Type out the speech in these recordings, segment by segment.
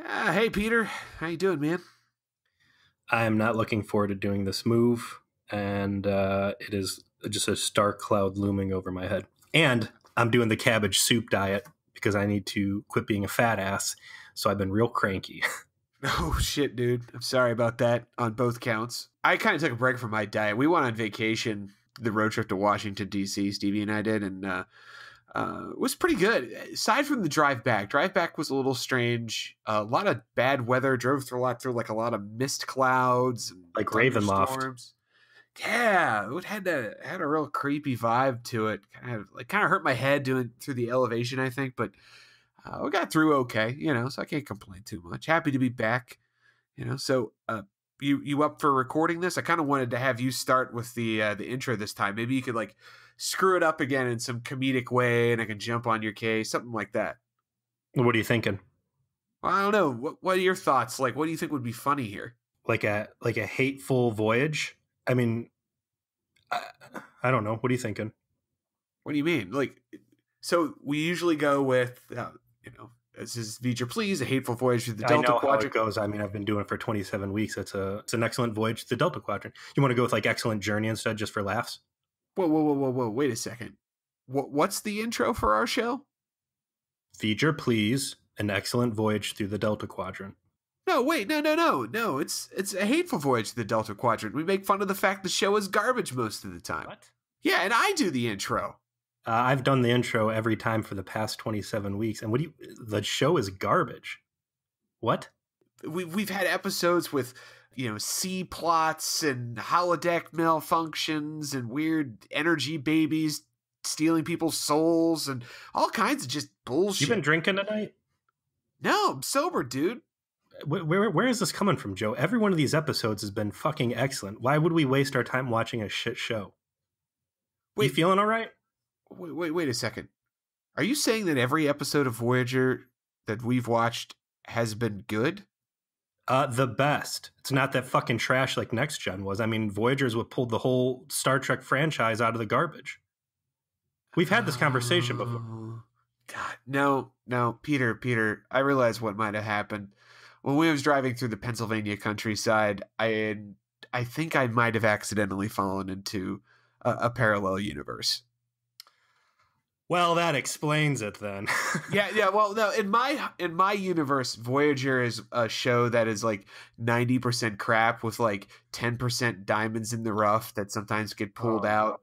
Hey, Peter. How you doing, man? I am not looking forward to doing this move, and it is just a stark cloud looming over my head. And I'm doing the cabbage soup diet because I need to quit being a fat ass. So I've been real cranky. Oh, shit, dude. I'm sorry about that on both counts. I kind of took a break from my diet. We went on vacation, the road trip to Washington, D.C., Stevie and I did, and it was pretty good. Aside from the drive back was a little strange. A lot of bad weather. Drove through like a lot of mist clouds and Like Ravenloft. thunderstorms. Yeah, it had a real creepy vibe to it. Kind of hurt my head doing through the elevation, I think, but we got through okay, so I can't complain too much. Happy to be back, So, you up for recording this? I kind of wanted to have you start with the intro this time. Maybe you could like screw it up again in some comedic way, and I can jump on your case, something like that. What are you thinking? Well, I don't know. What are your thoughts? Like, what do you think would be funny here? Like a hateful voyage? I mean, I don't know. What are you thinking? What do you mean? Like, so we usually go with, this is Voyager, please, a hateful voyage through the Delta Quadrant. How it goes. I mean, I've been doing it for 27 weeks. It's an excellent voyage to the Delta Quadrant. You want to go with like excellent journey instead, just for laughs? Whoa! Wait a second. What's the intro for our show? Voyager, please, an excellent voyage through the Delta Quadrant. No, wait, no. It's a hateful voyage to the Delta Quadrant. We make fun of the fact the show is garbage most of the time. What? Yeah, and I do the intro. I've done the intro every time for the past 27 weeks. And the show is garbage. What? We've had episodes with, C plots and holodeck malfunctions and weird energy babies stealing people's souls and all kinds of just bullshit. You been drinking tonight? No, I'm sober, dude. Where is this coming from, Joe? Every one of these episodes has been fucking excellent. Why would we waste our time watching a shit show? You feeling all right? Wait a second. Are you saying that every episode of Voyager that we've watched has been good? The best. It's not that fucking trash like Next Gen was. I mean, Voyager is what pulled the whole Star Trek franchise out of the garbage. We've had this conversation before. God, no, Peter, I realize what might have happened. When we was driving through the Pennsylvania countryside, I think I might have accidentally fallen into a parallel universe. Well, that explains it then. yeah. Well, no, in my universe, Voyager is a show that is like 90% crap with like 10% diamonds in the rough that sometimes get pulled out.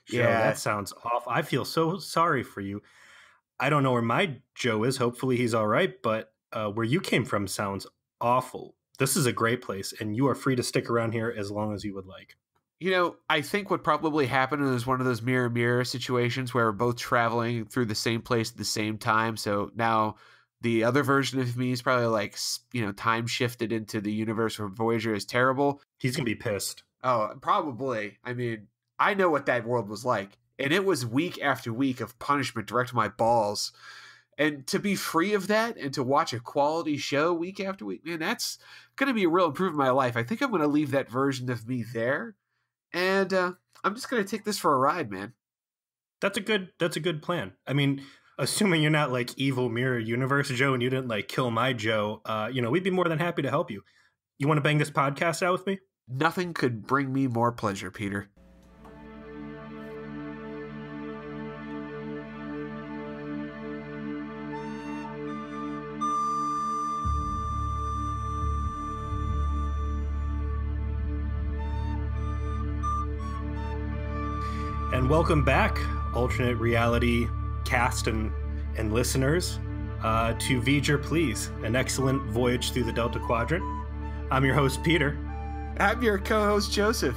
Joe, yeah, that sounds awful. I feel so sorry for you. I don't know where my Joe is. Hopefully he's all right, but where you came from sounds awful. This is a great place, and you are free to stick around here as long as you would like. I think what probably happened was one of those mirror situations where we're both traveling through the same place at the same time. So now the other version of me is probably like, time shifted into the universe where Voyager is terrible. He's going to be pissed. Oh, probably. I mean, I know what that world was like. And it was week after week of punishment direct to my balls. And to be free of that and to watch a quality show week after week, man, that's going to be a real improvement in my life. I think I'm going to leave that version of me there. And I'm just going to take this for a ride, man. That's a good plan. I mean, assuming you're not like evil mirror universe Joe and you didn't like kill my Joe, we'd be more than happy to help you. You want to bang this podcast out with me? Nothing could bring me more pleasure, Peter. And welcome back, alternate reality cast and listeners, to Voyager, please, an excellent voyage through the Delta Quadrant. I'm your host, Peter. I'm your co-host, Joseph.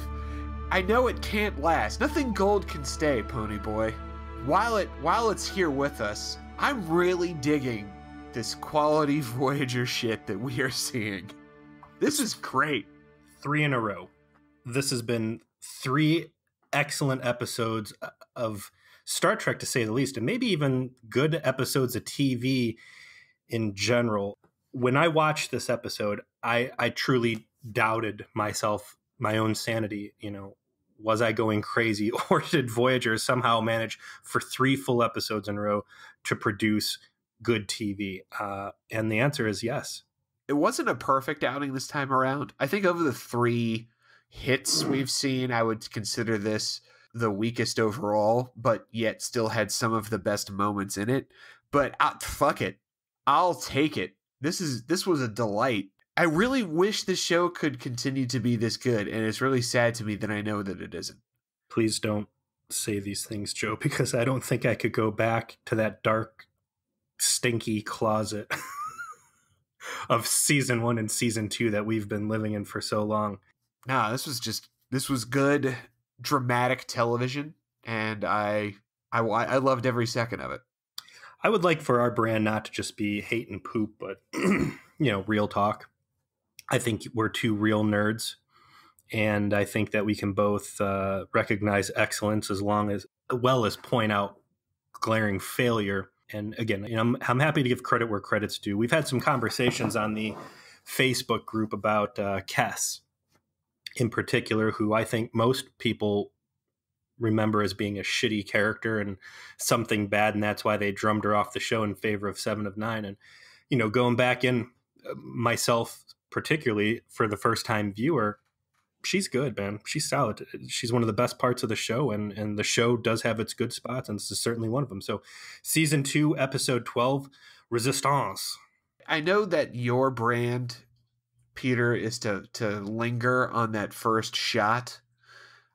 I know it can't last. Nothing gold can stay, Pony Boy. While it's here with us, I'm really digging this quality Voyager shit that we are seeing. This is great. 3 in a row. This has been 3 excellent episodes of Star Trek, to say the least, and maybe even good episodes of TV in general. When I watched this episode, I truly doubted myself, my own sanity. Was I going crazy, or did Voyager somehow manage for 3 full episodes in a row to produce good TV? And the answer is yes. it wasn't a perfect outing this time around. I think over the 3 hits we've seen, I would consider this the weakest overall, but yet still had some of the best moments in it. But fuck it, I'll take it. This was a delight. I really wish the show could continue to be this good, and it's really sad to me that I know that it isn't. Please don't say these things, Joe, because I don't think I could go back to that dark, stinky closet of season 1 and season 2 that we've been living in for so long. No, this was good, dramatic television, and I loved every second of it. I would like for our brand not to just be hate and poop, but real talk. I think we're 2 real nerds, and I think that we can both recognize excellence as well as point out glaring failure. And again, I'm happy to give credit where credit's due. We've had some conversations on the Facebook group about Kes in particular, who I think most people remember as being a shitty character and something bad, and that's why they drummed her off the show in favor of 7 of 9. And going back in, myself particularly for the first time viewer, she's good, man. She's solid. She's one of the best parts of the show, and the show does have its good spots, and this is certainly one of them. So season 2, episode 12, Resistance. I know that your brand, Peter, is to linger on that first shot.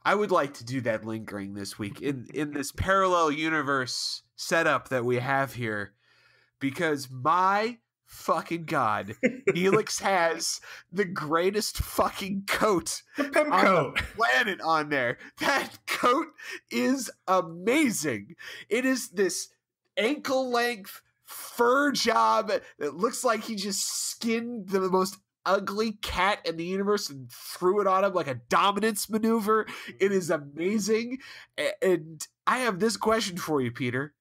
I would like to do that lingering this week in this parallel universe setup that we have here, because my fucking God, Neelix has the greatest fucking coat The pimp on coat. the planet on there. That coat is amazing. It is this ankle length fur job that looks like he just skinned the most ugly cat in the universe and threw it on him like a dominance maneuver. It is amazing. And I have this question for you, Peter.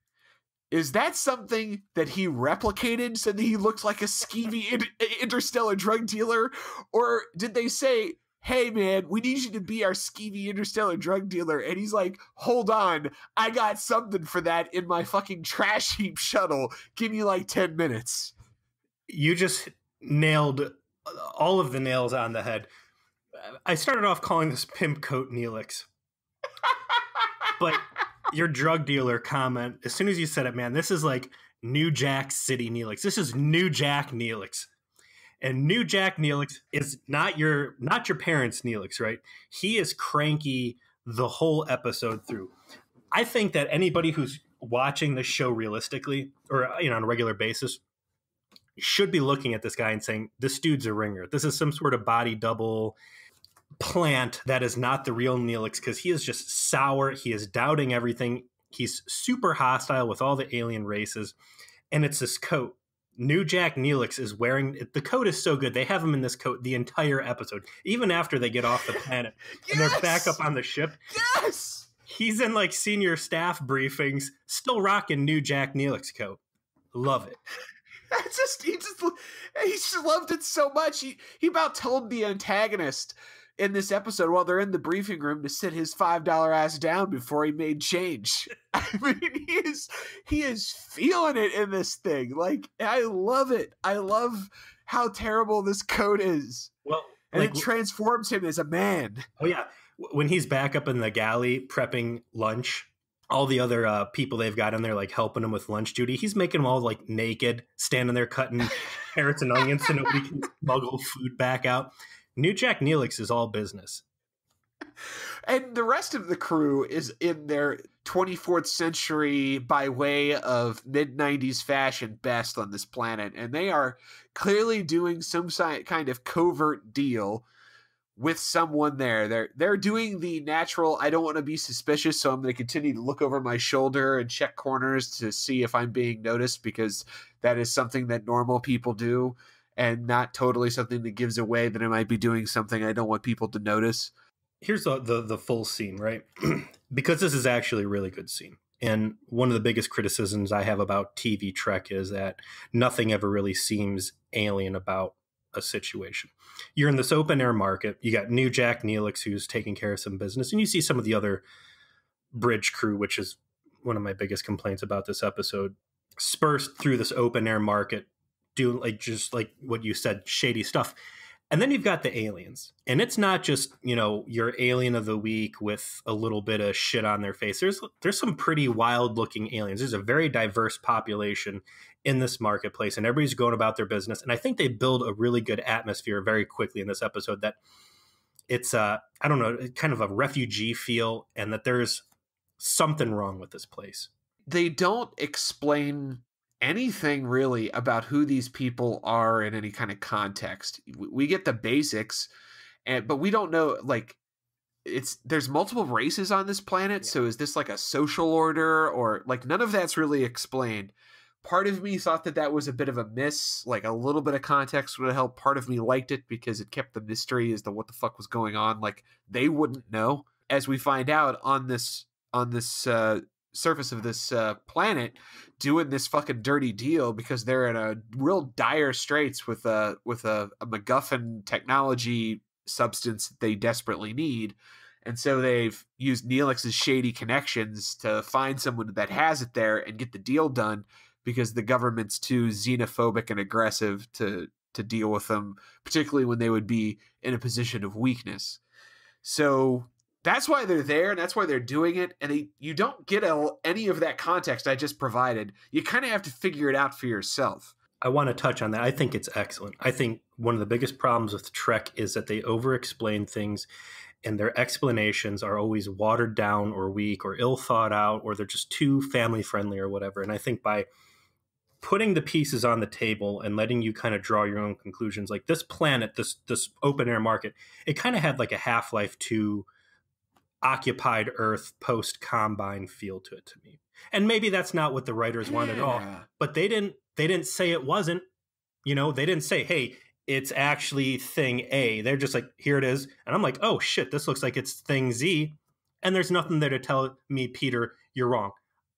Is that something that he replicated so that he looks like a skeevy interstellar drug dealer? Or did they say, hey man, we need you to be our skeevy interstellar drug dealer? And he's like, hold on, I got something for that in my fucking trash heap shuttle. Give me like 10 minutes. You just nailed all of the nails on the head. I started off calling this pimp coat Neelix. But your drug dealer comment, as soon as you said it, man, this is like New Jack City Neelix. This is New Jack Neelix. And New Jack Neelix is not your parents' Neelix, right? He is cranky the whole episode through. I think that anybody who's watching this show realistically, or on a regular basis, should be looking at this guy and saying, this dude's a ringer. This is some sort of body double plant that is not the real Neelix, because he is just sour. He is doubting everything. He's super hostile with all the alien races. And it's this coat. New Jack Neelix is wearing the coat is so good. They have him in this coat the entire episode, even after they get off the planet. Yes! And they're back up on the ship. Yes! He's in like senior staff briefings, still rocking New Jack Neelix coat. Love it. He just loved it so much. He about told the antagonist in this episode while they're in the briefing room to sit his $5 ass down before he made change. I mean, he is feeling it in this thing. Like, I love it. I love how terrible this coat is. Well, and it transforms him as a man. Oh yeah, when he's back up in the galley prepping lunch, all the other people they've got in there like helping him with lunch duty, he's making them all like naked, standing there cutting carrots and onions so nobody can smuggle food back out. New Jack Neelix is all business. And the rest of the crew is in their 24th century, by way of mid-90s fashion, best on this planet. And they are clearly doing some kind of covert deal with someone there. They're doing the natural, I don't want to be suspicious, so I'm going to continue to look over my shoulder and check corners to see if I'm being noticed, because that is something that normal people do, and not totally something that gives away that I might be doing something I don't want people to notice. Here's the full scene, right? Because this is actually a really good scene. And one of the biggest criticisms I have about TV Trek is that nothing ever really seems alien about a situation. You're in this open air market. You got New Jack Neelix, who's taking care of some business. And you see some of the other bridge crew, which is one of my biggest complaints about this episode, dispersed through this open air market doing like just like what you said, shady stuff. And then you've got the aliens. And it's not just, your alien of the week with a little bit of shit on their face. There's some pretty wild looking aliens. There's a very diverse population in this marketplace, and everybody's going about their business. And I think they build a really good atmosphere very quickly in this episode that it's I don't know, kind of a refugee feel, and that there's something wrong with this place. They don't explain anything really about who these people are in any kind of context. We get the basics, but we don't know, like, there's multiple races on this planet. Yeah. So is this like a social order, or like none of that's really explained. Part of me thought that was a bit of a miss, like a little bit of context would have helped. Part of me liked it because it kept the mystery as to what the fuck was going on. Like they wouldn't know. As we find out on this surface of this planet, doing this fucking dirty deal because they're in a real dire straits with a MacGuffin technology substance that they desperately need. And so they've used Neelix's shady connections to find someone that has it there and get the deal done, because the government's too xenophobic and aggressive to deal with them, particularly when they would be in a position of weakness. So that's why they're there, and that's why they're doing it. And you don't get any of that context I just provided. You kind of have to figure it out for yourself. I want to touch on that. I think it's excellent. I think one of the biggest problems with Trek is that they over-explain things, and their explanations are always watered down or weak or ill thought out, or they're just too family-friendly or whatever. And I think by putting the pieces on the table and letting you kind of draw your own conclusions, like this planet, this open-air market, it kind of had like a Half-Life 2 occupied Earth post-Combine feel to it to me. And maybe that's not what the writers wanted at all, but they didn't say it wasn't. They didn't say, hey, it's actually thing A. They're just like, here it is. And I'm like, oh shit, this looks like it's thing Z. And there's nothing there to tell me, Peter, you're wrong.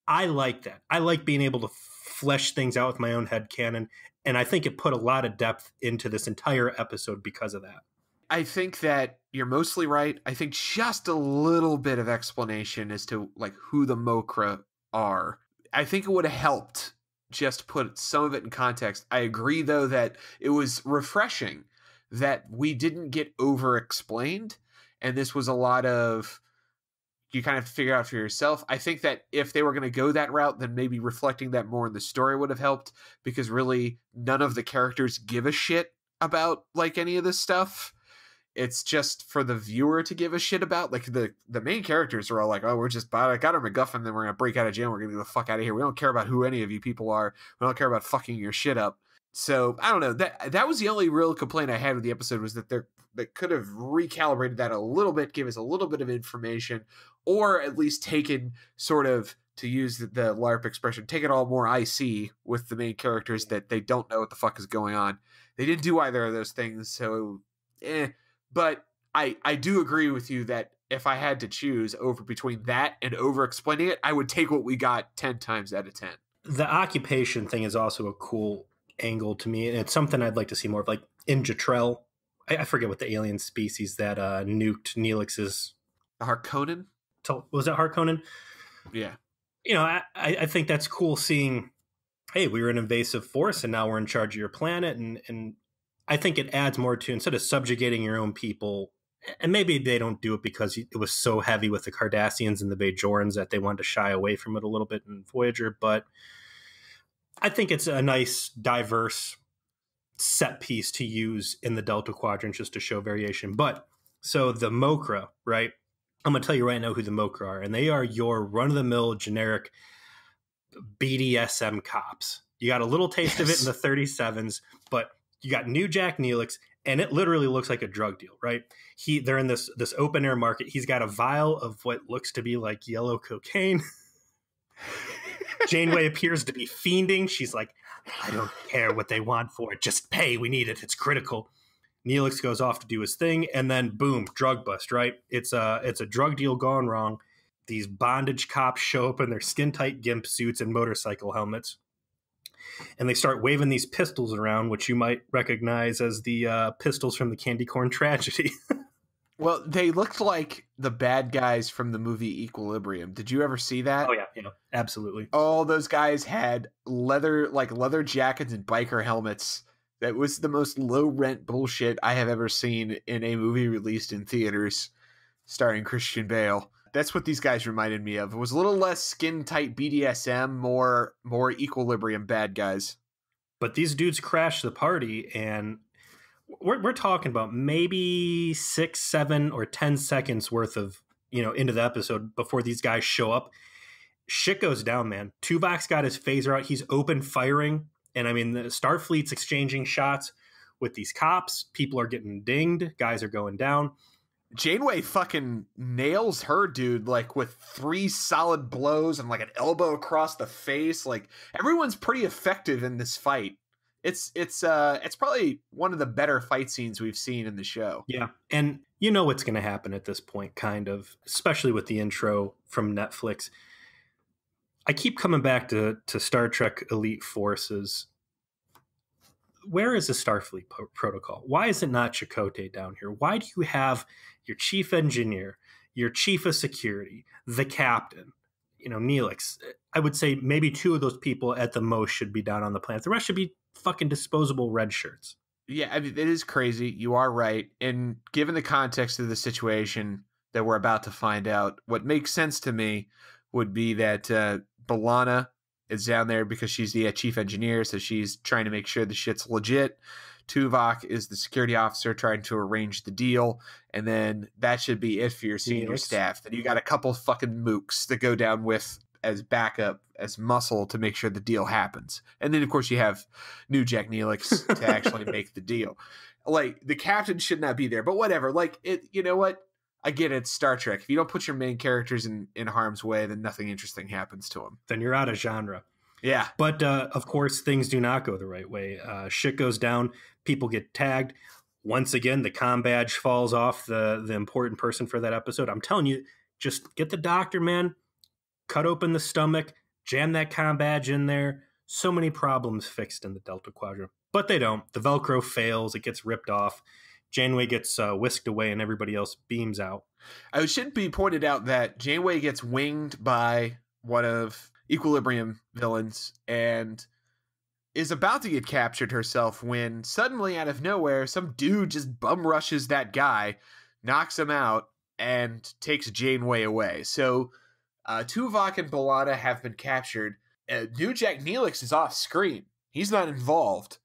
I like that. I like being able to flesh things out with my own headcanon. And I think it put a lot of depth into this entire episode because of that. I think that you're mostly right. I think just a little bit of explanation as to like who the Mokra are, I think it would have helped just put some of it in context. I agree, though, that it was refreshing that we didn't get over-explained, and this was a lot of you kind of figure out for yourself. I think that if they were going to go that route, then maybe reflecting that more in the story would have helped, because really none of the characters give a shit about like any of this stuff. It's just for the viewer to give a shit about. Like the main characters are all like, oh, we're just got our MacGuffin, then we're going to break out of jail. We're going to get the fuck out of here. We don't care about who any of you people are. We don't care about fucking your shit up. So I don't know. That was the only real complaint I had with the episode, was that they could have recalibrated that a little bit, give us a little bit of information, or at least taken sort of, to use the LARP expression, take it all more IC with the main characters, that they don't know what the fuck is going on. They didn't do either of those things. So, But I do agree with you that if I had to choose between that and over explaining it, I would take what we got 10 times out of 10. The occupation thing is also a cool angle to me, and it's something I'd like to see more of. Like in Jetrel, I forget what the alien species that nuked Neelix's. Harkonnen? Was it Harkonnen? Yeah. I think that's cool seeing, hey, we were an invasive force and now we're in charge of your planet, and I think it adds more to, instead of subjugating your own people, and maybe they don't do it because it was so heavy with the Cardassians and the Bajorans that they wanted to shy away from it a little bit in Voyager, but I think it's a nice, diverse set piece to use in the Delta Quadrant just to show variation. But, so the Mokra, right? I'm going to tell you right now who the Mokra are, and they are your run-of-the-mill generic BDSM cops. You got a little taste of it in the 37s, but you got new Jack Neelix, and it literally looks like a drug deal, right? They're in this open air market. He's got a vial of what looks to be like yellow cocaine. Janeway appears to be fiending. She's like, I don't care what they want for it. Just pay. We need it. It's critical. Neelix goes off to do his thing, and then boom, drug bust, right? It's a drug deal gone wrong. These bondage cops show up in their skin-tight gimp suits and motorcycle helmets. And they start waving these pistols around, which you might recognize as the pistols from the Candy Corn Tragedy. Well, they looked like the bad guys from the movie Equilibrium. Did you ever see that? Oh yeah, absolutely. All those guys had leather jackets and biker helmets. That was the most low rent bullshit I have ever seen in a movie released in theaters starring Christian Bale. That's what these guys reminded me of. It was a little less skin tight BDSM, more Equilibrium bad guys. But these dudes crash the party, and we're talking about maybe 6, 7, or 10 seconds worth of, into the episode before these guys show up. Shit goes down, man. Tuvok's got his phaser out. He's open firing. And I mean, the Starfleet's exchanging shots with these cops. People are getting dinged. Guys are going down. Janeway fucking nails her dude like with 3 solid blows and like an elbow across the face. Like everyone's pretty effective in this fight. It's probably one of the better fight scenes we've seen in the show. Yeah. And you know what's going to happen at this point, kind of, especially with the intro from Netflix. I keep coming back to Star Trek Elite Forces. Where is the Starfleet protocol? Why is it not Chakotay down here? Why do you have your chief engineer, your chief of security, the captain, Neelix? I would say maybe 2 of those people at the most should be down on the planet. The rest should be fucking disposable red shirts. Yeah, I mean, it is crazy. You are right. And given the context of the situation that we're about to find out, what makes sense to me would be that B'Elanna is down there because she's the chief engineer, so she's trying to make sure the shit's legit. Tuvok is the security officer trying to arrange the deal, and then that should be it for your senior staff. Then you got a couple fucking mooks that go down with as backup, as muscle to make sure the deal happens. And then, of course, you have new Jack Neelix to actually make the deal. Like, the captain should not be there, but whatever. Like, you know what? I get it, it's Star Trek. If you don't put your main characters in harm's way, then nothing interesting happens to them. Then you're out of genre. Yeah. But, of course, things do not go the right way. Shit goes down. People get tagged. Once again, the comm badge falls off the important person for that episode. I'm telling you, just get the doctor, man. Cut open the stomach. Jam that comm badge in there. So many problems fixed in the Delta Quadrant. But they don't. The Velcro fails. It gets ripped off. Janeway gets whisked away and everybody else beams out. It should be pointed out that Janeway gets winged by one of Equilibrium villains and is about to get captured herself when suddenly out of nowhere, some dude just bum rushes that guy, knocks him out, and takes Janeway away. So Tuvok and B'Elanna have been captured. New Jack Neelix is off screen. He's not involved.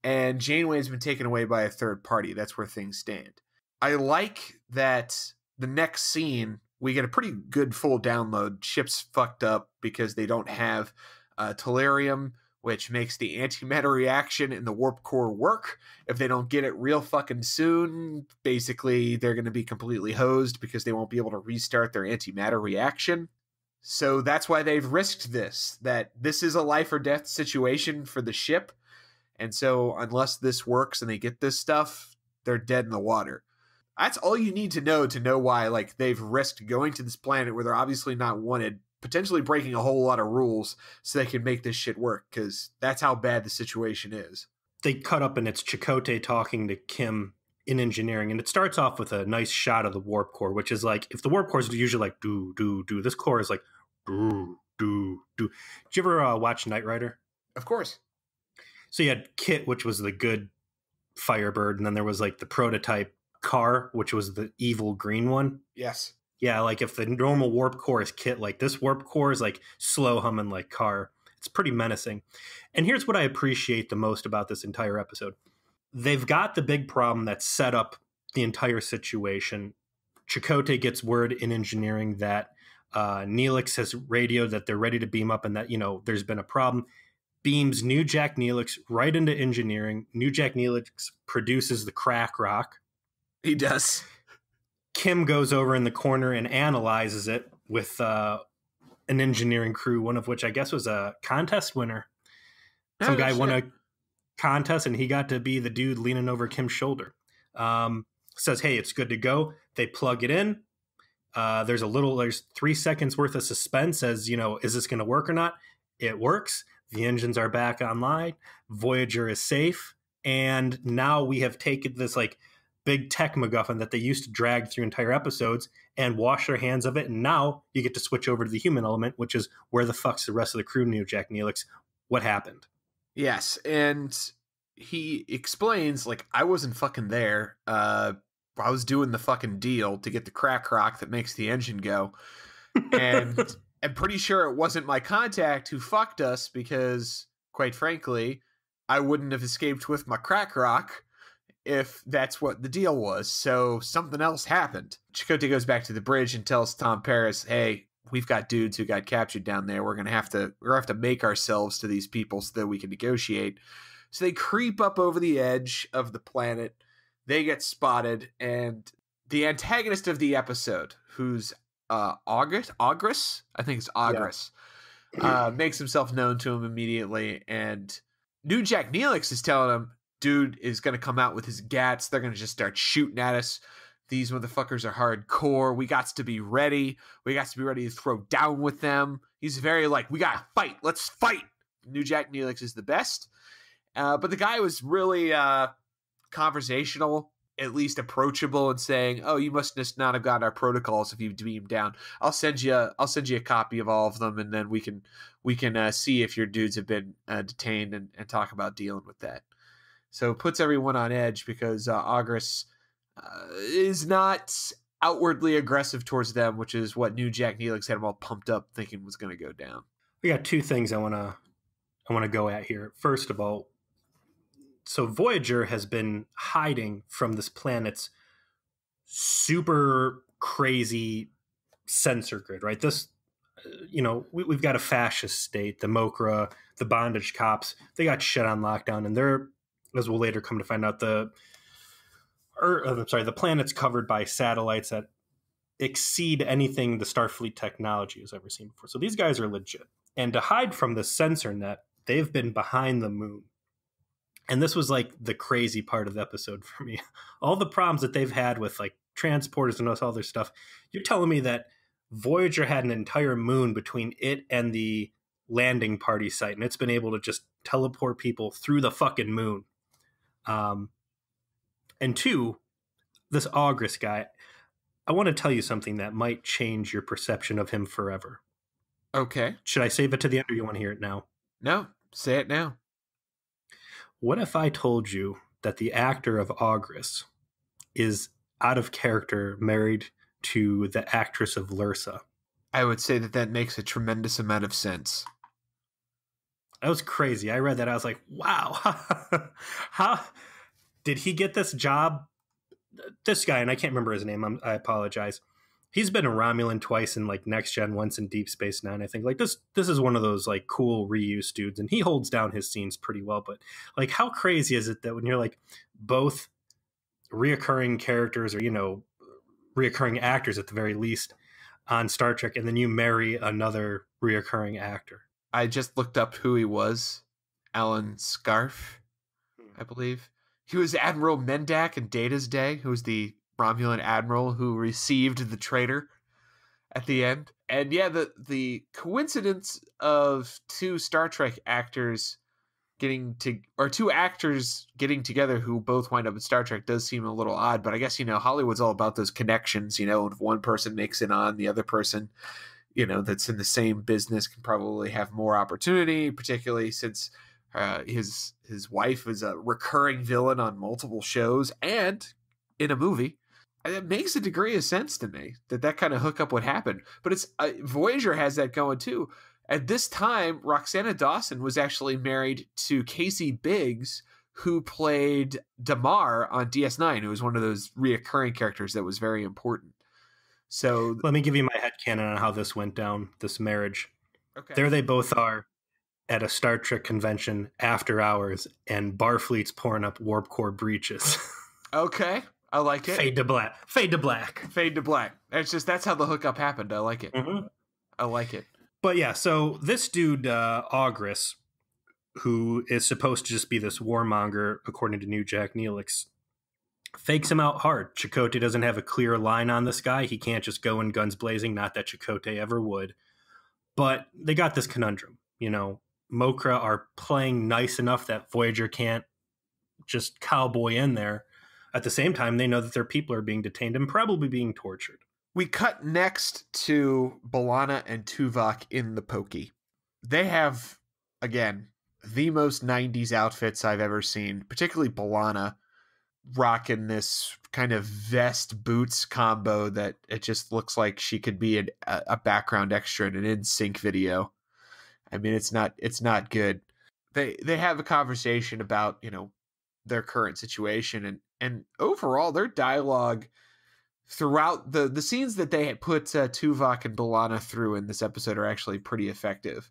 And Janeway has been taken away by a third party. That's where things stand. I like that the next scene, we get a pretty good full download. Ship's fucked up because they don't have tellurium, which makes the antimatter reaction in the warp core work. If they don't get it real fucking soon, basically they're going to be completely hosed because they won't be able to restart their antimatter reaction. So that's why they've risked this, that this is a life or death situation for the ship. And so unless this works and they get this stuff, they're dead in the water. That's all you need to know why like they've risked going to this planet where they're obviously not wanted, potentially breaking a whole lot of rules so they can make this shit work, because that's how bad the situation is. They cut up and it's Chakotay talking to Kim in engineering, and it starts off with a nice shot of the warp core, which is like, if the warp core is usually like do do do, this core is like do do do. Did you ever watch Knight Rider? Of course. So you had Kit, which was the good Firebird, and then there was like the prototype car, which was the evil green one. Yes. Yeah, like if the normal warp core is Kit, like this warp core is like slow humming like car. It's pretty menacing. And here's what I appreciate the most about this entire episode. They've got the big problem that set up the entire situation. Chakotay gets word in engineering that Neelix has radioed that they're ready to beam up and that, there's been a problem. Beams New Jack Neelix right into engineering. New Jack Neelix produces the crack rock. He does. Kim goes over in the corner and analyzes it with an engineering crew, one of which I guess was a contest winner. Some guy won a contest and he got to be the dude leaning over Kim's shoulder. Says, hey, it's good to go. They plug it in. There's 3 seconds worth of suspense as, is this going to work or not? It works. The engines are back online. Voyager is safe. And now we have taken this like big tech MacGuffin that they used to drag through entire episodes and wash their hands of it. And now you get to switch over to the human element, which is where the fuck's the rest of the crew, New Jack Neelix? What happened? Yes, and he explains, like, I wasn't fucking there. I was doing the fucking deal to get the crack rock that makes the engine go. And I'm pretty sure it wasn't my contact who fucked us because, quite frankly, I wouldn't have escaped with my crack rock if that's what the deal was. So something else happened. Chakotay goes back to the bridge and tells Tom Paris, hey, we've got dudes who got captured down there. We're gonna have to make ourselves to these people so that we can negotiate. So they creep up over the edge of the planet. They get spotted, and the antagonist of the episode, who's Ogris, I think it's Ogris, makes himself known to him immediately. And New Jack Neelix is telling him, dude is going to come out with his gats. They're going to just start shooting at us. These motherfuckers are hardcore. We got to be ready. We got to be ready to throw down with them. He's very like, we got to fight. Let's fight. New Jack Neelix is the best. But the guy was really conversational, at least approachable, and saying, oh, you must just not have got our protocols if you beam down. I'll send you a copy of all of them, and then we can see if your dudes have been detained and talk about dealing with that. So it puts everyone on edge because Ogris is not outwardly aggressive towards them, which is what New Jack Neelix had them all pumped up thinking was going to go down. We got two things I want to go at here. First of all, so Voyager has been hiding from this planet's super crazy sensor grid, right? This, we've got a fascist state, the Mokra, the bondage cops, they got shit on lockdown, and they're, as we'll later come to find out, the planet's covered by satellites that exceed anything the Starfleet technology has ever seen before. So these guys are legit. And to hide from the sensor net, they've been behind the moon. And this was like the crazy part of the episode for me. All the problems that they've had with like transporters and all their stuff. You're telling me that Voyager had an entire moon between it and the landing party site, and it's been able to just teleport people through the fucking moon. And two, this Ogris guy, I want to tell you something that might change your perception of him forever. Okay. Should I save it to the end, or you want to hear it now? No, say it now. What if I told you that the actor of Ogris is out of character married to the actress of Lursa? I would say that makes a tremendous amount of sense. That was crazy. I read that. I was like, wow. How did he get this job? This guy, and I can't remember his name. I apologize. He's been a Romulan twice in like Next Gen, once in Deep Space Nine. I think like this is one of those like cool reuse dudes, and he holds down his scenes pretty well. But like, how crazy is it that when you're like both reoccurring characters, or reoccurring actors at the very least on Star Trek, and then you marry another reoccurring actor? I just looked up who he was. Alan Scarf, I believe. He was Admiral Mendak in Data's Day, who was the Romulan admiral who received the traitor at the end. And yeah, the coincidence of two Star Trek actors two actors getting together who both wind up in Star Trek does seem a little odd, but I guess, Hollywood's all about those connections, and if one person makes it on, the other person, that's in the same business can probably have more opportunity, particularly since his wife is a recurring villain on multiple shows and in a movie. It makes a degree of sense to me that kind of hookup would happen. But it's Voyager has that going too. At this time, Roxana Dawson was actually married to Casey Biggs, who played Damar on DS9, who was one of those reoccurring characters that was very important. So let me give you my headcanon on how this went down, this marriage. Okay. There they both are at a Star Trek convention after hours, and Barfleet's pouring up warp core breaches. Okay. I like it. Fade to black. That's how the hookup happened. I like it. Mm-hmm. I like it. But yeah, so this dude, Ogris, who is supposed to just be this warmonger, according to New Jack Neelix, fakes him out hard. Chakotay doesn't have a clear line on this guy. He can't just go in guns blazing. Not that Chakotay ever would. But they got this conundrum. Mokra are playing nice enough that Voyager can't just cowboy in there. At the same time, they know that their people are being detained and probably being tortured. We cut next to B'Elanna and Tuvok in the Pokey. They have, again, the most 90s outfits I've ever seen, particularly B'Elanna rocking this kind of vest boots combo that it just looks like she could be a background extra in an NSYNC video. I mean, it's not good. They have a conversation about, you know, their current situation, and overall their dialogue throughout the scenes that they had put Tuvok and B'Elanna through in this episode are actually pretty effective.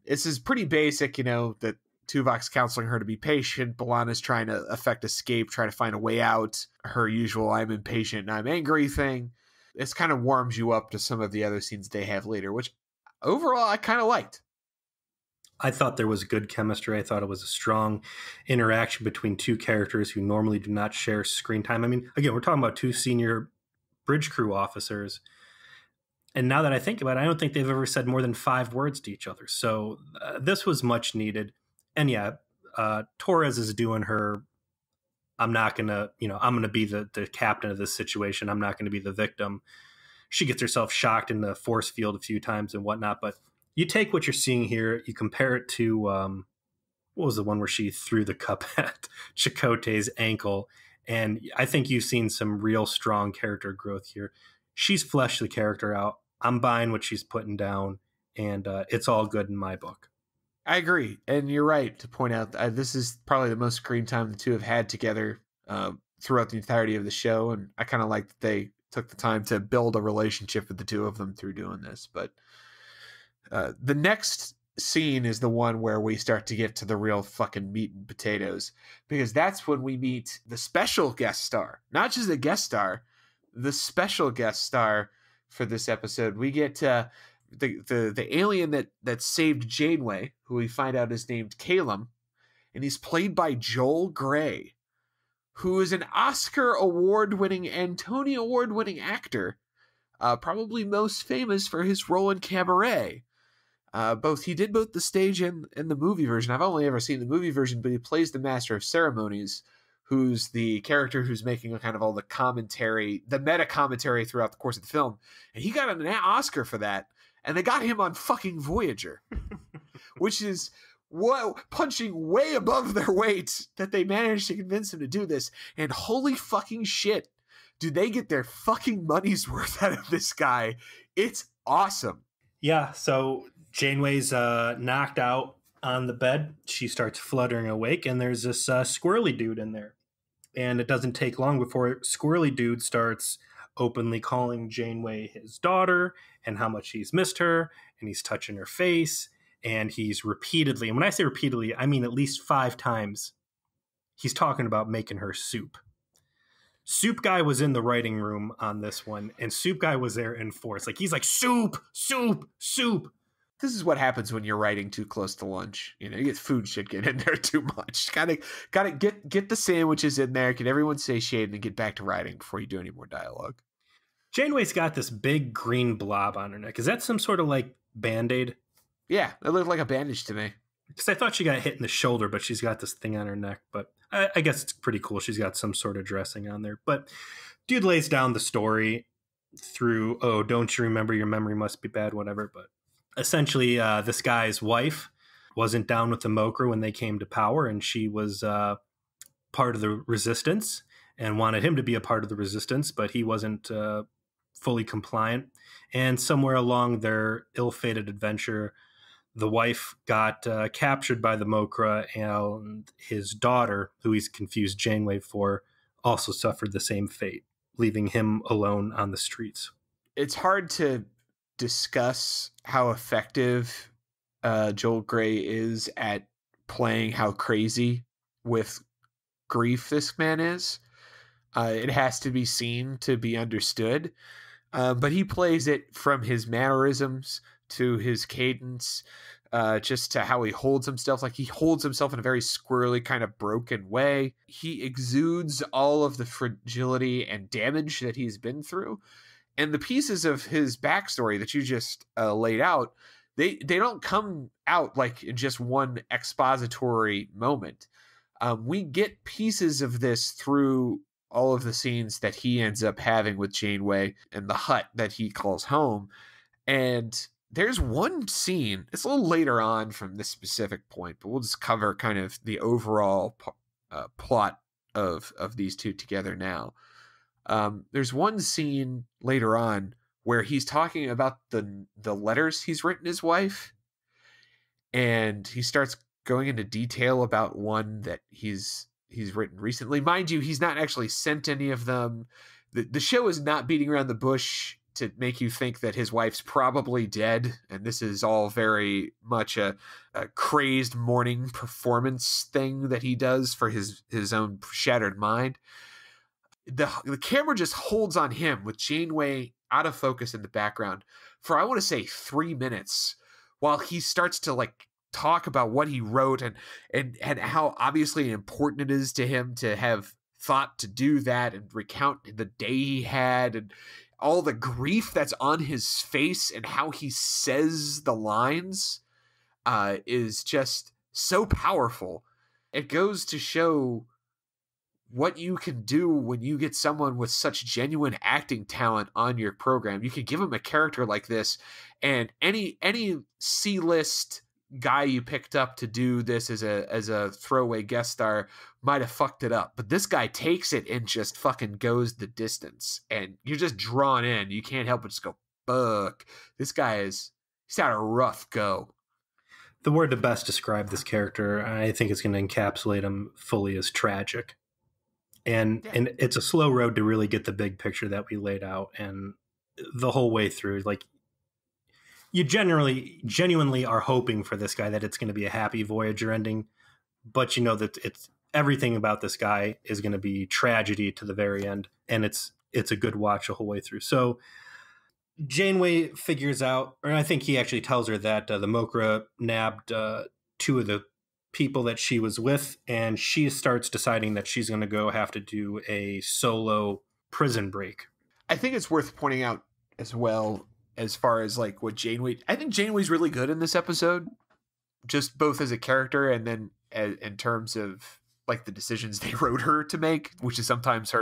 This is pretty basic, you know, that Tuvok's counseling her to be patient. B'Elanna's trying to effect escape, trying to find a way out. Her usual I'm impatient and I'm angry thing. This kind of warms you up to some of the other scenes they have later, which overall I kind of liked. I thought there was good chemistry. I thought it was a strong interaction between two characters who normally do not share screen time. I mean, again, we're talking about two senior bridge crew officers. And now that I think about it, I don't think they've ever said more than 5 words to each other. So this was much needed. And yeah, Torres is doing her, I'm not going to, you know, I'm going to be the captain of this situation. I'm not going to be the victim. She gets herself shocked in the force field a few times and whatnot. But you take what you're seeing here, you compare it to, what was the one where she threw the cup at Chakotay's ankle? And I think you've seen some real strong character growth here. She's fleshed the character out. I'm buying what she's putting down, and it's all good in my book. I agree. And you're right to point out this is probably the most screen time the two have had together throughout the entirety of the show. And I kind of like that they took the time to build a relationship with the two of them through doing this. But the next scene is the one where we start to get to the real fucking meat and potatoes, because that's when we meet the special guest star, not just a guest star, the special guest star for this episode. We get the alien that saved Janeway, who we find out is named Calum, and he's played by Joel Grey, who is an Oscar award-winning, Tony award-winning actor, probably most famous for his role in Cabaret. He did both the stage and the movie version. I've only ever seen the movie version, but he plays the Master of Ceremonies, who's the character who's making kind of all the commentary, the meta commentary throughout the course of the film. And he got an Oscar for that. And they got him on fucking Voyager, which is punching way above their weight that they managed to convince him to do this. And holy fucking shit, do they get their fucking money's worth out of this guy. It's awesome. Yeah, so Janeway's knocked out on the bed. She starts fluttering awake, and there's this squirrely dude in there. And it doesn't take long before squirrely dude starts openly calling Janeway his daughter and how much he's missed her, and he's touching her face, and he's repeatedly, and when I say repeatedly, I mean at least 5 times, he's talking about making her soup. Soup Guy was in the writing room on this one, and Soup Guy was there in force. Like, he's like, soup, soup, soup. This is what happens when you're writing too close to lunch. You know, you get food shit get in there too much. Gotta get the sandwiches in there, get everyone satiated, and get back to writing before you do any more dialogue. Janeway's got this big green blob on her neck. Is that some sort of like Band-Aid? Yeah, it looked like a bandage to me. Because I thought she got hit in the shoulder, but she's got this thing on her neck. But I guess it's pretty cool. She's got some sort of dressing on there. But dude lays down the story through, oh, don't you remember? Your memory must be bad, whatever. But essentially, this guy's wife wasn't down with the Mokra when they came to power, and she was part of the resistance and wanted him to be a part of the resistance, but he wasn't fully compliant. And somewhere along their ill-fated adventure, the wife got captured by the Mokra, and his daughter, who he's confused Janeway for, also suffered the same fate, leaving him alone on the streets. It's hard to discuss how effective Joel Grey is at playing how crazy with grief this man is. It has to be seen to be understood. But he plays it from his mannerisms to his cadence, just to how he holds himself. Like, he holds himself in a very squirrely, kind of broken way. He exudes all of the fragility and damage that he's been through. And the pieces of his backstory that you just laid out, they don't come out like in just one expository moment. We get pieces of this through all of the scenes that he ends up having with Janeway and the hut that he calls home. And there's one scene, it's a little later on from this specific point, but we'll just cover kind of the overall plot of these two together now. There's one scene later on where he's talking about the letters he's written his wife, and he starts going into detail about one that he's written recently. Mind you, he's not actually sent any of them. The show is not beating around the bush to make you think that his wife's probably dead, and this is all very much a crazed morning performance thing that he does for his own shattered mind. The camera just holds on him with Janeway out of focus in the background for, I want to say, 3 minutes, while he starts to like talk about what he wrote and how obviously important it is to him to have thought to do that, and recount the day he had and all the grief that's on his face, and how he says the lines is just so powerful. It goes to show what you can do when you get someone with such genuine acting talent on your program. You can give him a character like this, and any C-list guy you picked up to do this as a throwaway guest star might have fucked it up. But this guy takes it and just fucking goes the distance, and you're just drawn in. You can't help but just go, fuck. This guy he's had a rough go. The word to best describe this character, I think it's going to encapsulate him fully, as tragic. And it's a slow road to really get the big picture that we laid out, and the whole way through, like, you genuinely are hoping for this guy that it's going to be a happy Voyager ending, but you know that it's everything about this guy is going to be tragedy to the very end, and it's a good watch the whole way through. So Janeway figures out, or I think he actually tells her that the Mokra nabbed two of the people that she was with, and she starts deciding that she's going to go have to do a solo prison break. I think it's worth pointing out as well, as far as like what I think Janeway's really good in this episode, just both as a character and then in terms of like the decisions they wrote her to make, which is sometimes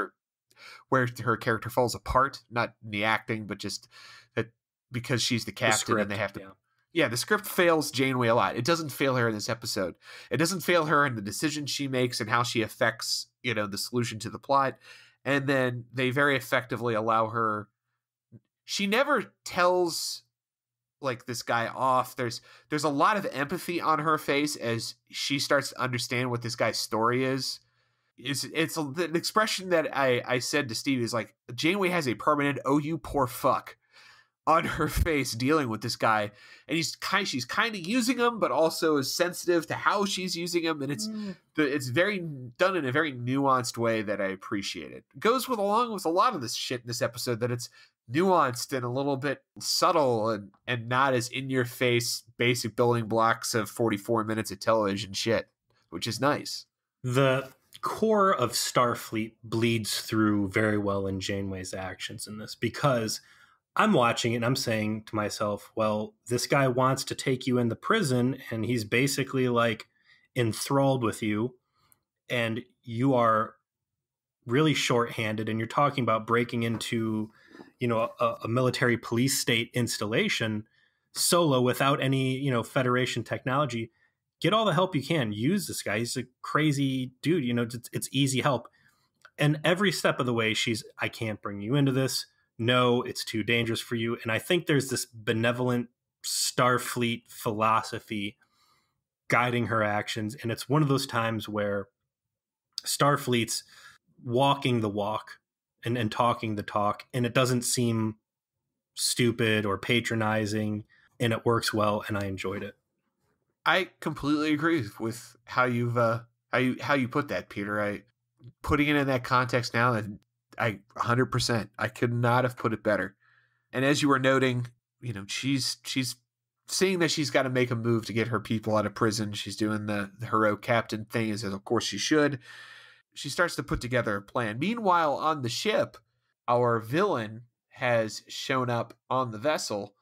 where her character falls apart, not in the acting, but just that because she's the captain, the script, and they have to. Yeah, the script fails Janeway a lot. It doesn't fail her in this episode. It doesn't fail her in the decisions she makes and how she affects, the solution to the plot. And then they very effectively allow her. She never tells like this guy off. There's a lot of empathy on her face as she starts to understand what this guy's story is. The expression that I said to Steve is like, Janeway has a permanent "oh you poor fuck" on her face dealing with this guy, and she's kind of using him, but also is sensitive to how she's using him, and it's very done in a very nuanced way that I appreciate. It goes along with a lot of this shit in this episode, that it's nuanced and a little bit subtle and not as in your face basic building blocks of 44 minutes of television shit, which is nice. The core of Starfleet bleeds through very well in Janeway's actions in this, because I'm watching it and I'm saying to myself, well, this guy wants to take you in the prison, and he's basically like enthralled with you, and you are really shorthanded, and you're talking about breaking into, a military police state installation solo without any, Federation technology. Get all the help you can. Use this guy. He's a crazy dude. It's easy help. And every step of the way, I can't bring you into this. No, it's too dangerous for you. And I think there's this benevolent Starfleet philosophy guiding her actions. And it's one of those times where Starfleet's walking the walk and talking the talk, and it doesn't seem stupid or patronizing, and it works well, and I enjoyed it. I completely agree with how you've how you put that, Peter. Putting it in that context now, and I 100%. I could not have put it better. And as you were noting, she's seeing that she's got to make a move to get her people out of prison. She's doing the heroic captain thing, as of course she should. She starts to put together a plan. Meanwhile, on the ship, our villain has shown up on the vessel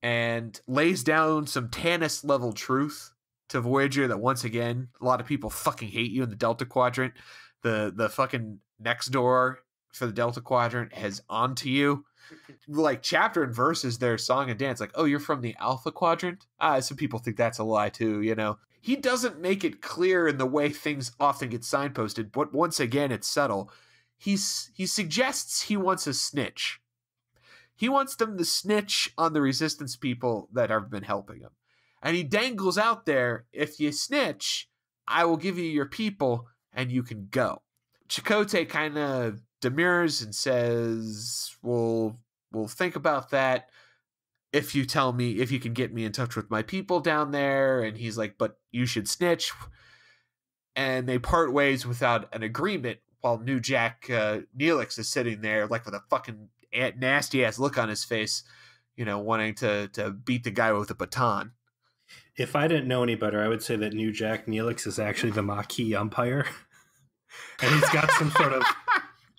and lays down some Tannis level truth to Voyager that once again, a lot of people fucking hate you in the Delta Quadrant. The fucking next door for the Delta Quadrant has onto you. Like chapter and verse is their song and dance. Like, oh, you're from the Alpha Quadrant? Some people think that's a lie too, you know. He doesn't make it clear in the way things often get signposted, but once again, it's subtle. He suggests he wants a snitch. He wants them to snitch on the resistance people that have been helping him. And he dangles out there, if you snitch, I will give you your people and you can go. Chakotay kind of demurs and says, we'll think about that if you tell me, if you can get me in touch with my people down there. And he's like, but you should snitch. And they part ways without an agreement while New Jack Neelix is sitting there like with a fucking nasty ass look on his face, you know, wanting to beat the guy with a baton. If I didn't know any better, I would say that New Jack Neelix is actually the Maquis umpire. And he's got some sort of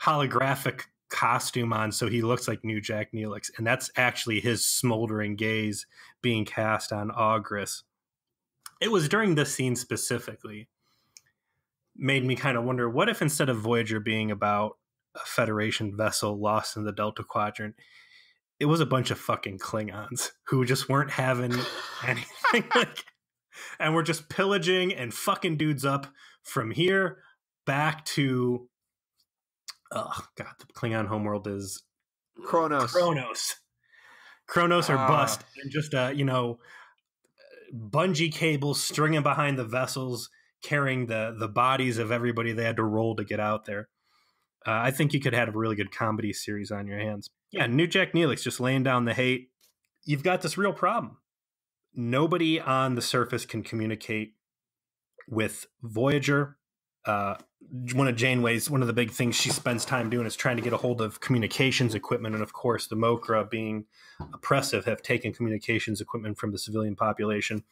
holographic costume on, so he looks like New Jack Neelix. And that's actually his smoldering gaze being cast on Ogress. It was during this scene specifically made me kind of wonder, what if instead of Voyager being about a Federation vessel lost in the Delta Quadrant, it was a bunch of fucking Klingons who just weren't having anything like, and we're just pillaging and fucking dudes up from here back to, oh god, the Klingon homeworld is Kronos or bust, and just bungee cables stringing behind the vessels, carrying the bodies of everybody they had to roll to get out there. I think you could have a really good comedy series on your hands. Yeah, New Jack Neelix just laying down the hate. You've got this real problem. Nobody on the surface can communicate with Voyager. One of the big things she spends time doing is trying to get a hold of communications equipment. And of course, the Mokra, being oppressive, have taken communications equipment from the civilian population.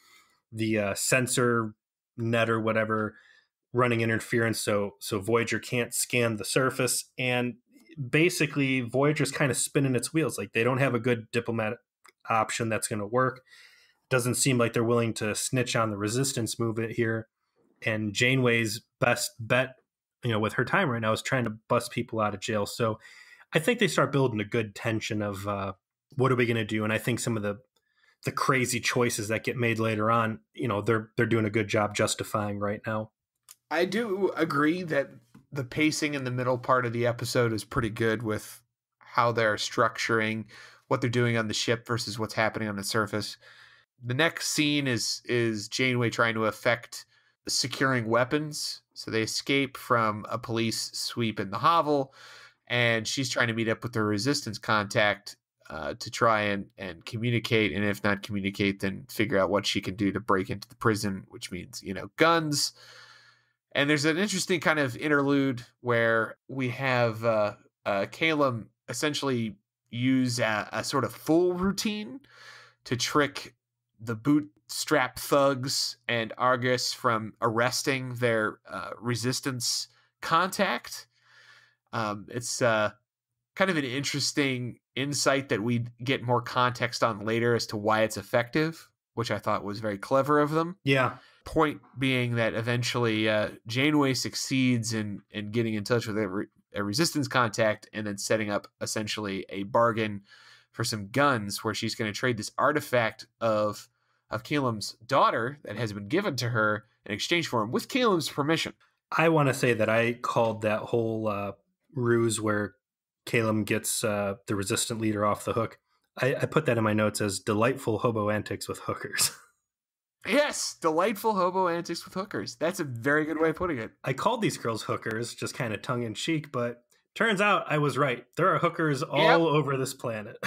The sensor net or whatever running interference, so Voyager can't scan the surface, and basically Voyager's kind of spinning its wheels. Like, they don't have a good diplomatic option that's going to work. Doesn't seem like they're willing to snitch on the resistance movement here, and Janeway's best bet, with her time right now, is trying to bust people out of jail. So I think they start building a good tension of what are we going to do, and I think some of the crazy choices that get made later on, they're doing a good job justifying right now. I do agree that the pacing in the middle part of the episode is pretty good with how they're structuring what they're doing on the ship versus what's happening on the surface. The next scene is Janeway trying to effect securing weapons. So they escape from a police sweep in the hovel, and she's trying to meet up with her resistance contact to try and communicate, and if not communicate, then figure out what she can do to break into the prison, which means, guns. And there's an interesting kind of interlude where we have Calum essentially use a sort of full routine to trick the bootstrap thugs and Argus from arresting their resistance contact. It's kind of an interesting insight that we get more context on later as to why it's effective, which I thought was very clever of them. Yeah. Point being that eventually Janeway succeeds in getting in touch with a resistance contact and then setting up essentially a bargain for some guns, where she's going to trade this artifact of Calum's daughter that has been given to her in exchange for him with Calum's permission. I want to say that I called that whole ruse where Calum gets the resistant leader off the hook. I put that in my notes as delightful hobo antics with hookers. Yes, delightful hobo antics with hookers. That's a very good way of putting it. I called these girls hookers, just kind of tongue-in-cheek, but turns out I was right. There are hookers all over this planet.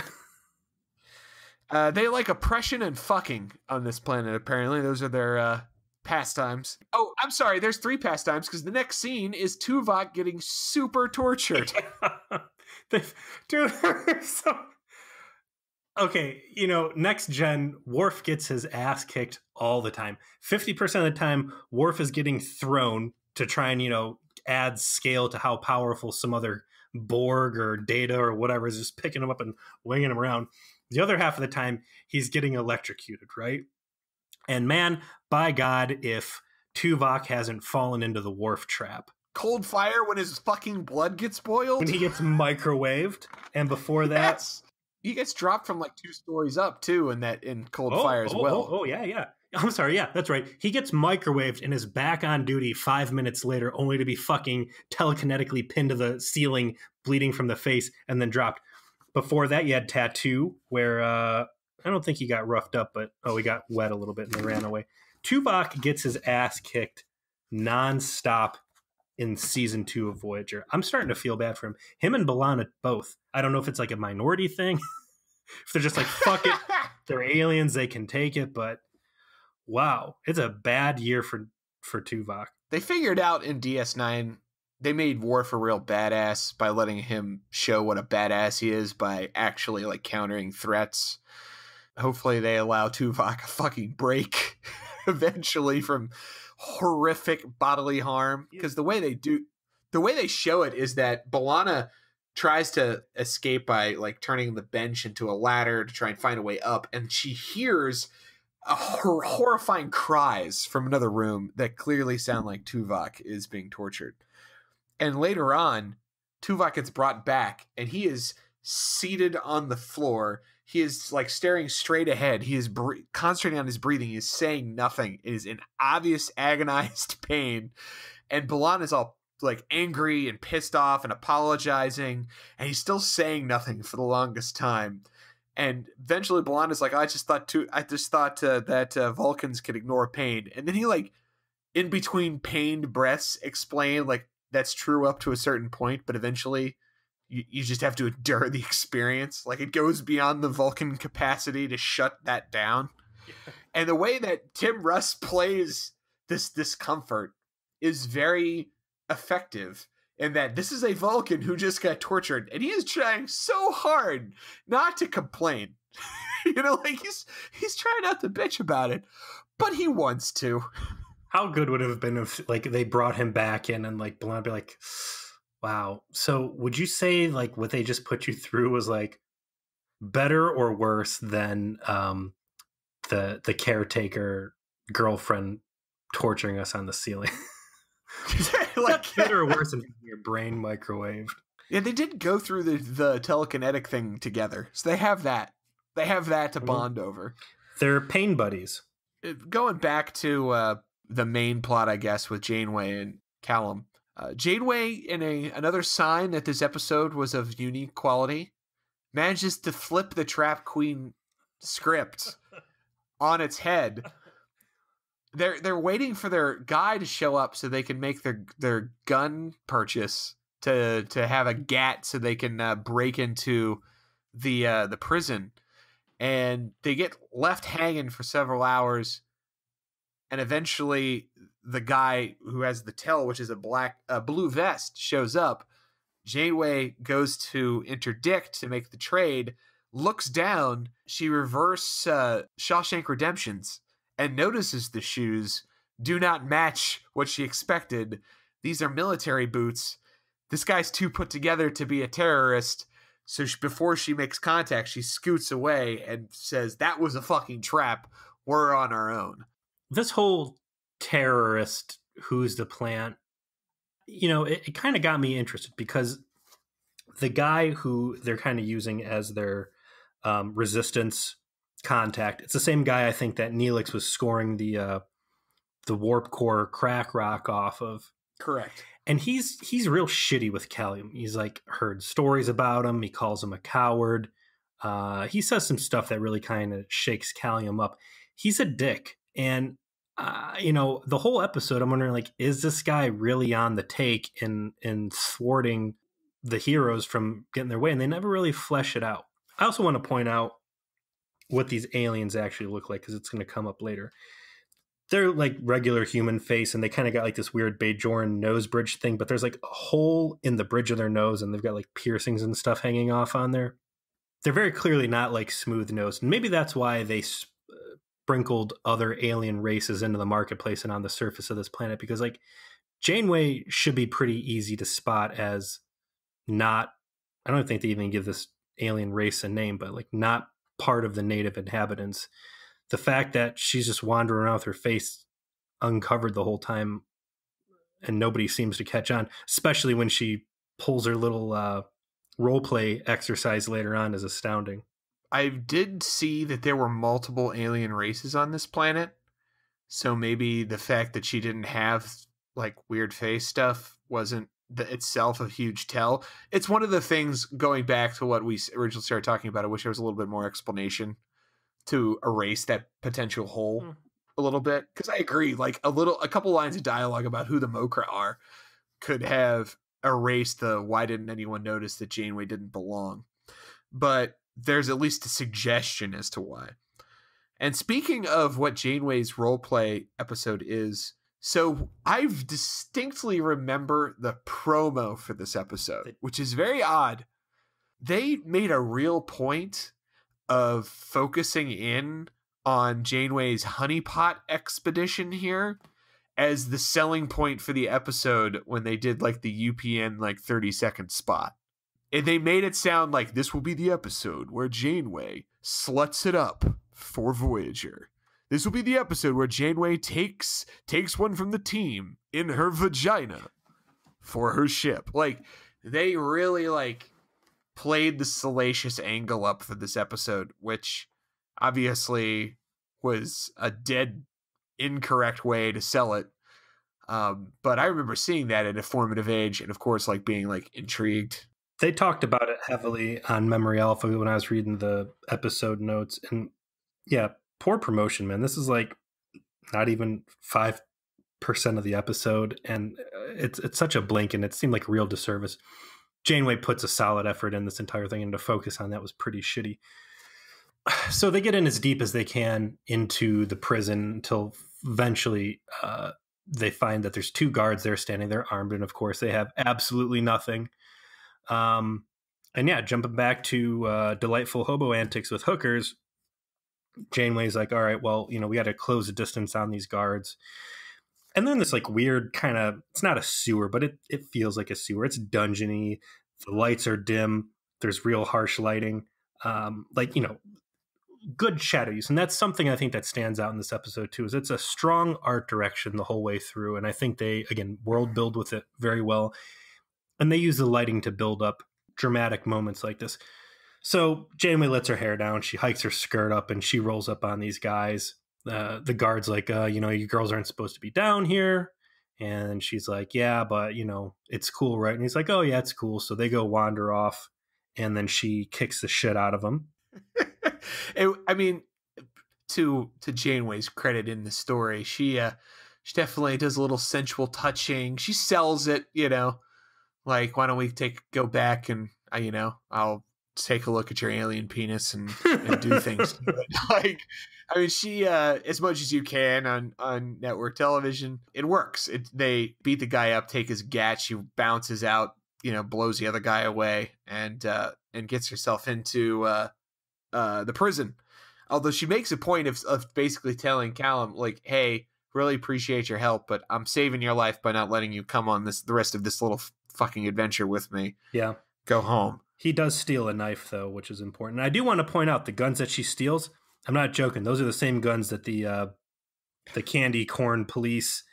They like oppression and fucking on this planet, apparently. Those are their pastimes. Oh, I'm sorry, there's 3 pastimes, because the next scene is Tuvok getting super tortured. Dude, so... Okay, next gen, Worf gets his ass kicked all the time. 50% of the time, Worf is getting thrown to try and, add scale to how powerful some other Borg or Data or whatever is, just picking him up and winging him around. The other half of the time, he's getting electrocuted, right? And man, by God, if Tuvok hasn't fallen into the Worf trap. Cold fire when his fucking blood gets boiled? When he gets microwaved. And before that... Yes. He gets dropped from like 2 stories up too in cold fire as well. Oh, yeah. I'm sorry, yeah, that's right. He gets microwaved and is back on duty 5 minutes later, only to be fucking telekinetically pinned to the ceiling, bleeding from the face, and then dropped. Before that, you had Tattoo, where I don't think he got roughed up, but he got wet a little bit and they ran away. Tuvok gets his ass kicked nonstop in season 2 of Voyager. I'm starting to feel bad for him. Him and B'Elanna both. I don't know if it's like a minority thing. If they're just like, fuck it, they're aliens, they can take it, but wow, it's a bad year for Tuvok. They figured out in DS9, they made Worf a real badass by letting him show what a badass he is by actually like countering threats. Hopefully they allow Tuvok a fucking break eventually from horrific bodily harm. Because the way they show it is that B'Elanna tries to escape by like turning the bench into a ladder to try and find a way up, and she hears horrifying cries from another room that clearly sound like Tuvok is being tortured. And later on, Tuvok gets brought back, and he is seated on the floor. He is like staring straight ahead. He is concentrating on his breathing. He is saying nothing. It is in obvious agonized pain, and B'Elanna is all like angry and pissed off and apologizing, and he's still saying nothing for the longest time. And eventually B'Elanna's like, I just thought that Vulcans could ignore pain. And then he like in between pained breaths explain like that's true up to a certain point, but eventually you just have to endure the experience. Like it goes beyond the Vulcan capacity to shut that down. Yeah. And the way that Tim Russ plays this discomfort is very effective in that this is a Vulcan who just got tortured, and he is trying so hard not to complain. Like he's trying not to bitch about it, but he wants to. How good would it have been if like they brought him back in and like B'Elanna be like, wow. So would you say like what they just put you through was like better or worse than the caretaker girlfriend torturing us on the ceiling? Like better or worse than your brain microwaved. Yeah, they did go through the telekinetic thing together, so they have that. They have that to bond over. They're pain buddies. Going back to the main plot, I guess, with Janeway and Callum. Janeway, in another sign that this episode was of unique quality, manages to flip the Trap Queen script on its head. They're waiting for their guy to show up so they can make their gun purchase to have a gat so they can break into the prison, and they get left hanging for several hours, and eventually the guy who has the tell, which is a blue vest, shows up. Janeway goes to interdict to make the trade, looks down, she reverse Shawshank Redemptions, and notices the shoes do not match what she expected. These are military boots. This guy's too put together to be a terrorist. So before she makes contact, she scoots away and says, that was a fucking trap. We're on our own. This whole terrorist, who's the plant, it kind of got me interested because the guy who they're kind of using as their resistance contact, it's the same guy I think that Neelix was scoring the warp core crack rock off of. Correct. And he's real shitty with Callum. He's like heard stories about him. He calls him a coward. He says some stuff that really kind of shakes Callum up. He's a dick. And the whole episode, I'm wondering, like, is this guy really on the take in thwarting the heroes from getting their way? And they never really flesh it out. I also want to point out what these aliens actually look like, because it's going to come up later. They're like regular human face, and they kind of got like this weird Bajoran nose bridge thing, but there's like a hole in the bridge of their nose, and they've got like piercings and stuff hanging off on there. They're very clearly not like smooth nosed. And maybe that's why they sprinkled other alien races into the marketplace and on the surface of this planet, because like Janeway should be pretty easy to spot as not, I don't think they even give this alien race a name, but like not part of the native inhabitants. the fact that she's just wandering around with her face uncovered the whole time and nobody seems to catch on, especially when she pulls her little role play exercise later on, is astounding. I did see that there were multiple alien races on this planet. So maybe the fact that she didn't have like weird face stuff wasn't itself a huge tell. It's one of the things, going back to what we originally started talking about, I wish there was a little bit more explanation to erase that potential hole a little bit. Because I agree, like a couple lines of dialogue about who the Mokra are could have erased the why didn't anyone notice that Janeway didn't belong. But there's at least a suggestion as to why. And speaking of what Janeway's roleplay episode is, so I distinctly remember the promo for this episode, which is very odd. They made a real point of focusing in on Janeway's honeypot expedition here as the selling point for the episode when they did like the UPN like 30-second spot. And they made it sound like this will be the episode where Janeway sluts it up for Voyager. This will be the episode where Janeway takes one from the team in her vagina for her ship. Like, they really like played the salacious angle up for this episode, which obviously was a dead incorrect way to sell it. But I remember seeing that at a formative age, and of course, like being like intrigued. They talked about it heavily on Memory Alpha when I was reading the episode notes. And yeah, poor promotion, man. This is like not even 5% of the episode. And it's such a blink, and it seemed like a real disservice. Janeway puts a solid effort in this entire thing, and to focus on that was pretty shitty. So they get in as deep as they can into the prison until eventually they find that there's 2 guards there standing there armed. And of course, they have absolutely nothing. And yeah, jumping back to delightful hobo antics with hookers, Janeway's like, all right, well, we got to close the distance on these guards. And then this like weird kind of, it's not a sewer, but it feels like a sewer. It's dungeony. The lights are dim. There's real harsh lighting. Good shadow use. And that's something I think that stands out in this episode too, is it's a strong art direction the whole way through. And I think they, again, world build with it very well. And they use the lighting to build up dramatic moments like this. So Janeway lets her hair down. She hikes her skirt up and she rolls up on these guys. The guard's like, you girls aren't supposed to be down here. And she's like, yeah, but, it's cool, right? And he's like, oh, yeah, it's cool. So they go wander off. And then she kicks the shit out of them. I mean, to Janeway's credit in the story, she definitely does a little sensual touching. She sells it, like, why don't we go back and, I'll take a look at your alien penis and do things to it. Like, I mean, she, as much as you can on network television, it works. They beat the guy up, take his gat, she bounces out, blows the other guy away and gets herself into the prison. Although she makes a point of basically telling Callum, like, hey, really appreciate your help, but I'm saving your life by not letting you come on the rest of this little fucking adventure with me. Yeah. Go home. He does steal a knife, though, which is important. I do want to point out the guns that she steals. I'm not joking. Those are the same guns that the candy corn police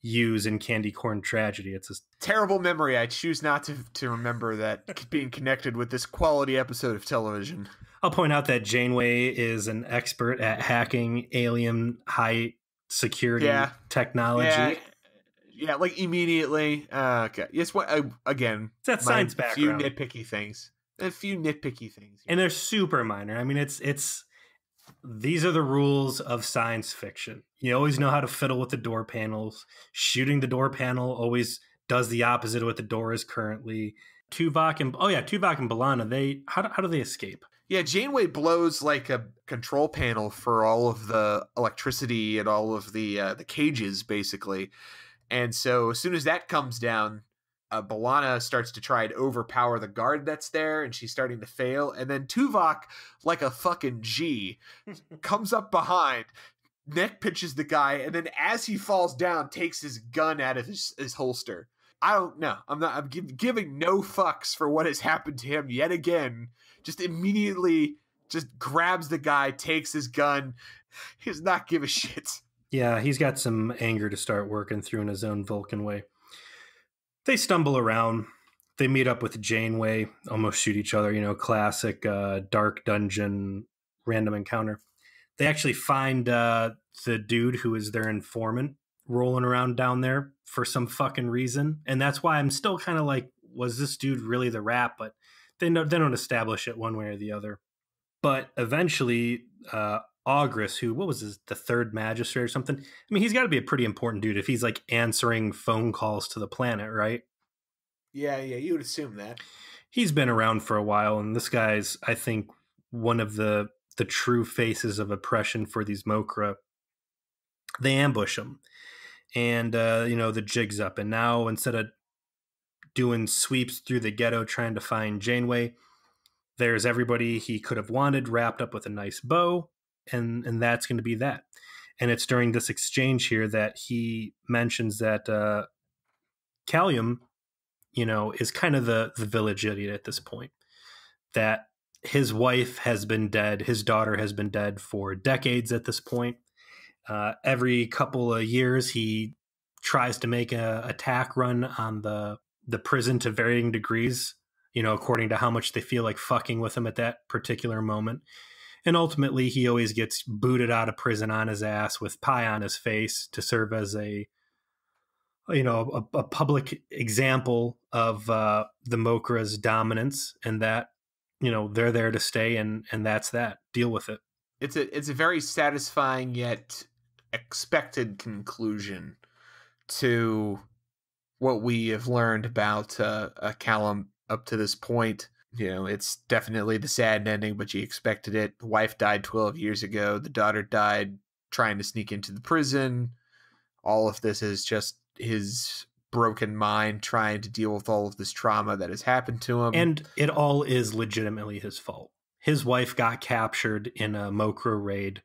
use in Candy Corn Tragedy. It's a terrible memory. I choose not to remember that being connected with this quality episode of television. I'll point out that Janeway is an expert at hacking alien high security technology. Yeah, like immediately. Okay. Yes. Again? It's that science background. A few nitpicky things. And they're super minor. I mean, it's these are the rules of science fiction. You always know how to fiddle with the door panels. Shooting the door panel always does the opposite of what the door is currently. Tuvok and B'Elanna, how do they escape? Yeah, Janeway blows like a control panel for all of the electricity and all of the cages, basically. And so as soon as that comes down, B'Elanna starts to try and overpower the guard that's there, and she's starting to fail. And then Tuvok, like a fucking G, comes up behind, neck pinches the guy, and then as he falls down, takes his gun out of his holster. I don't know. I'm giving no fucks for what has happened to him yet again. Just immediately just grabs the guy, takes his gun. He does not give a shit. Yeah, he's got some anger to start working through in his own Vulcan way. They stumble around. They meet up with Janeway, almost shoot each other, classic dark dungeon random encounter. They actually find the dude who is their informant rolling around down there for some fucking reason. And that's why I'm still kind of like, was this dude really the Rat? But they don't establish it one way or the other. But eventually, Ogris, what was the third magistrate or something? I mean, he's got to be a pretty important dude if he's like answering phone calls to the planet, right? Yeah, you would assume that. He's been around for a while, and this guy's, I think, one of the true faces of oppression for these Mokra. They ambush him, and the jig's up. And now, instead of doing sweeps through the ghetto trying to find Janeway, there's everybody he could have wanted wrapped up with a nice bow, and that's going to be that. And it's during this exchange here that he mentions that Callium, is kind of the village idiot at this point. That his wife has been dead, his daughter has been dead for decades at this point. Every couple of years, he tries to make a attack run on the prison to varying degrees, according to how much they feel like fucking with him at that particular moment. And ultimately, he always gets booted out of prison on his ass with pie on his face to serve as a public example of the Mokra's dominance, and that, they're there to stay, and that's that. Deal with it. It's a very satisfying yet expected conclusion to what we have learned about Callum up to this point. It's definitely the sad ending, but you expected it. The wife died 12 years ago. The daughter died trying to sneak into the prison. All of this is just his broken mind trying to deal with all of this trauma that has happened to him. And it all is legitimately his fault. His wife got captured in a Mokra raid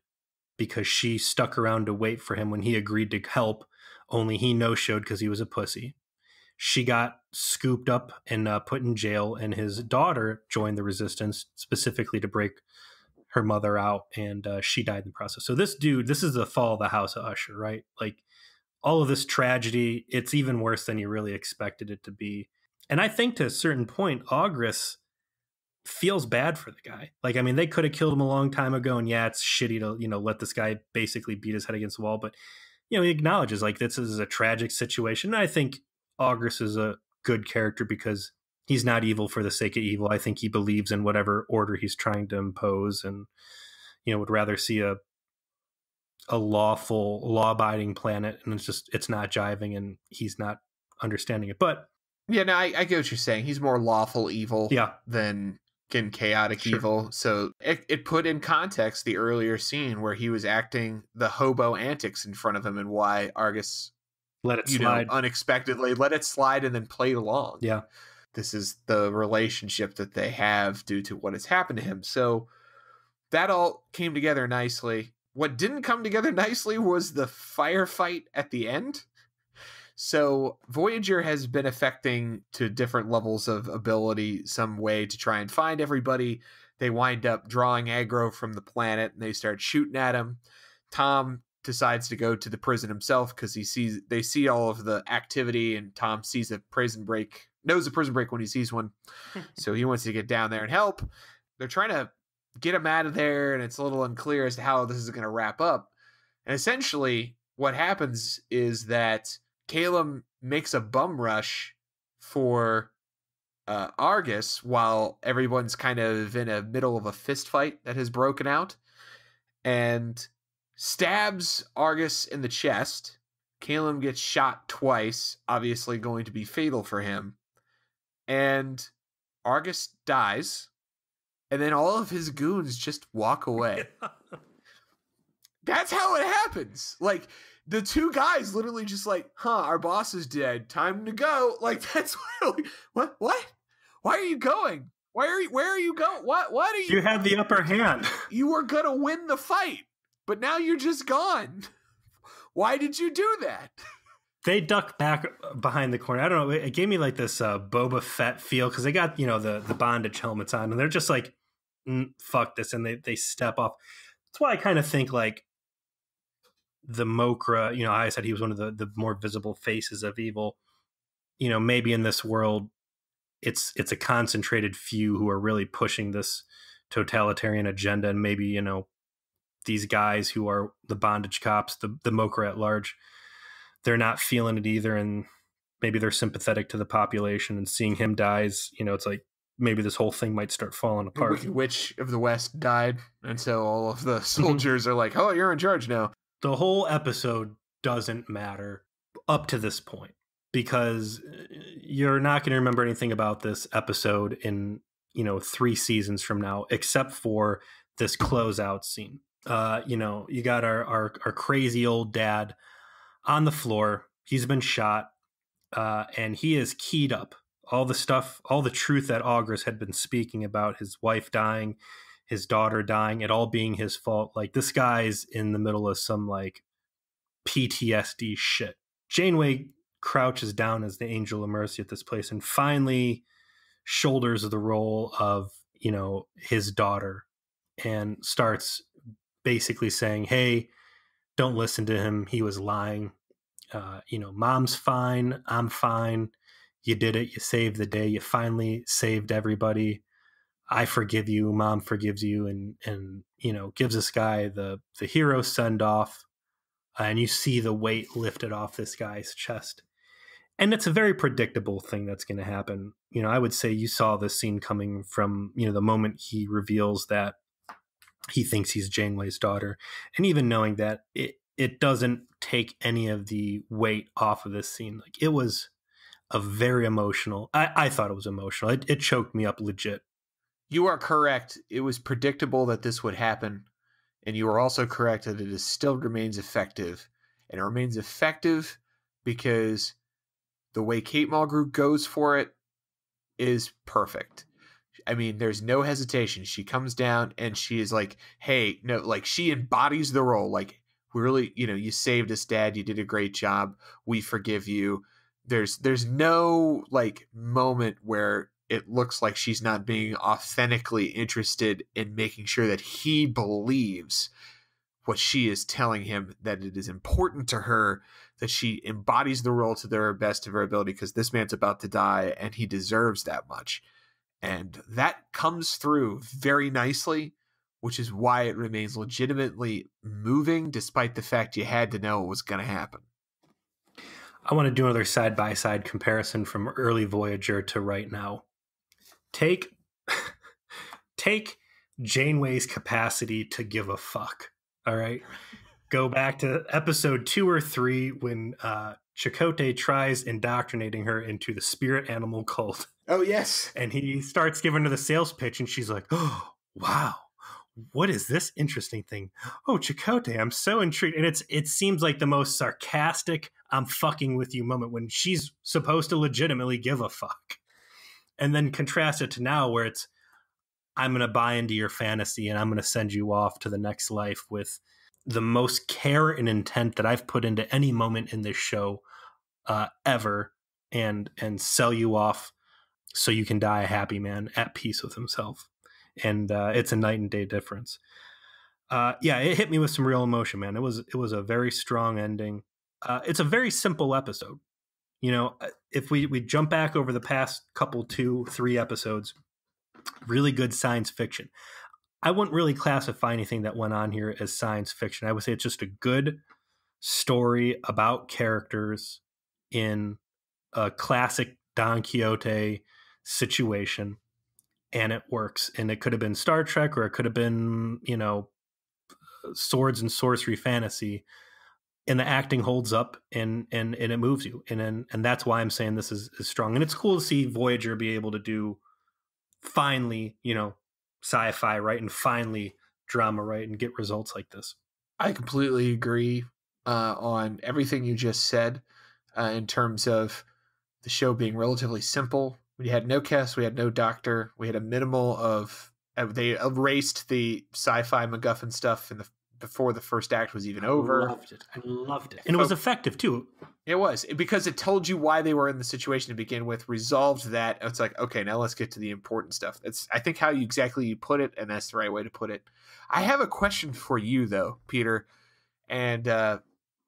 because she stuck around to wait for him when he agreed to help, only he no-showed because he was a pussy. She got scooped up and put in jail, and his daughter joined the resistance specifically to break her mother out, and she died in the process. So this is the fall of the House of Usher, right? Like, all of this tragedy, it's even worse than you really expected it to be. And I think to a certain point, Ogris feels bad for the guy. Like, I mean, they could have killed him a long time ago, and yeah, it's shitty to, let this guy basically beat his head against the wall. But, he acknowledges, like, this is a tragic situation. And I think Ogris is a good character because he's not evil for the sake of evil. I think he believes in whatever order he's trying to impose, and, would rather see a lawful, law-abiding planet, and it's not jiving, and he's not understanding it. But yeah, no, I get what you're saying. He's more lawful evil than chaotic evil. So it put in context the earlier scene where he was acting the hobo antics in front of him, and why Argus let it slide unexpectedly, let it slide, and then played along. Yeah, this is the relationship that they have due to what has happened to him. So that all came together nicely. What didn't come together nicely was the firefight at the end. So Voyager has been affecting to different levels of ability some way to try and find everybody. They wind up drawing aggro from the planet, and they start shooting at him. Tom decides to go to the prison himself because they see all of the activity, and Tom knows a prison break when he sees one. So he wants to get down there and help. They're trying to get him out of there, and it's a little unclear as to how this is going to wrap up. And essentially what happens is that Calum makes a bum rush for Argus while everyone's kind of in the middle of a fist fight that has broken out, and stabs Argus in the chest. Calum gets shot twice, obviously going to be fatal for him, and Argus dies. And then all of his goons just walk away. That's how it happens. Like, the two guys literally just like, our boss is dead. Time to go. Like, that's what? Why are you going? Where are you going? What are you? You had the upper hand. You were going to win the fight, but now you're just gone. Why did you do that? They duck back behind the corner. I don't know. It gave me like this Boba Fett feel because they got, the bondage helmets on, and they're just like fuck this, and they step off. That's why I kind of think like the Mokra, I said he was one of the more visible faces of evil. Maybe in this world, it's a concentrated few who are really pushing this totalitarian agenda, and maybe these guys who are the bondage cops, the Mokra at large, they're not feeling it either, and maybe they're sympathetic to the population, and seeing him dies, it's like maybe this whole thing might start falling apart. The Wicked Witch of the West died, and so all of the soldiers are like, oh, you're in charge now. The whole episode doesn't matter up to this point, because you're not going to remember anything about this episode in 3 seasons from now, except for this closeout scene. You got our crazy old dad on the floor. He's been shot, and he is keyed up. All the stuff, all the truth that August had been speaking about, his wife dying, his daughter dying, it all being his fault. Like, this guy's in the middle of some like PTSD shit. Janeway crouches down as the Angel of Mercy at this place and finally shoulders the role of, his daughter, and starts basically saying, hey, don't listen to him. He was lying. Mom's fine. I'm fine. You did it. You saved the day. You finally saved everybody. I forgive you. Mom forgives you. And gives this guy the hero send off. And you see the weight lifted off this guy's chest. And it's a very predictable thing that's going to happen. I would say you saw this scene coming from, the moment he reveals that he thinks he's Janeway's daughter. And even knowing that it doesn't take any of the weight off of this scene. Like, it was a very emotional. I thought it was emotional. It choked me up legit. You are correct. It was predictable that this would happen. And you are also correct that it still remains effective. And it remains effective because the way Kate Mulgrew goes for it is perfect. I mean, there's no hesitation. She comes down and she is like, hey, no, like, she embodies the role. Like, we really, you saved us, Dad. You did a great job. We forgive you. There's no like moment where it looks like she's not being authentically interested in making sure that he believes what she is telling him, that it is important to her, that she embodies the role to the best of her ability, because this man's about to die and he deserves that much. And that comes through very nicely, which is why it remains legitimately moving, despite the fact you had to know it was going to happen. I want to do another side-by-side comparison from early Voyager to right now. Take Janeway's capacity to give a fuck, all right? Go back to episode 2 or 3 when Chakotay tries indoctrinating her into the spirit animal cult. Oh, yes. And he starts giving her the sales pitch, and she's like, oh, wow. What is this interesting thing? Oh, Chakotay, I'm so intrigued. And it seems like the most sarcastic I'm fucking with you moment when she's supposed to legitimately give a fuck. And then contrast it to now where it's, I'm going to buy into your fantasy and I'm going to send you off to the next life with the most care and intent that I've put into any moment in this show ever, and sell you off so you can die a happy man at peace with himself. And it's a night and day difference. It hit me with some real emotion, man. It was a very strong ending. It's a very simple episode. If we jump back over the past couple 2-3 episodes, really good science fiction. I wouldn't really classify anything that went on here as science fiction. I would say it's just a good story about characters in a classic Don Quixote situation. And it works. And it could have been Star Trek, or it could have been, swords and sorcery fantasy. And the acting holds up, and it moves you. And that's why I'm saying this is strong. And it's cool to see Voyager be able to do finally, sci-fi right, and finally drama right, and get results like this. I completely agree on everything you just said in terms of the show being relatively simple. We had no cast, we had no doctor, we had a minimal of they erased the sci-fi MacGuffin stuff in the before the first act was even I over. loved it. I loved it. And it was effective too. It was, because it told you why they were in the situation to begin with, resolved that. It's like, okay, now let's get to the important stuff. It's, I think, how you exactly put it, and that's the right way to put it. I have a question for you, though, Peter, and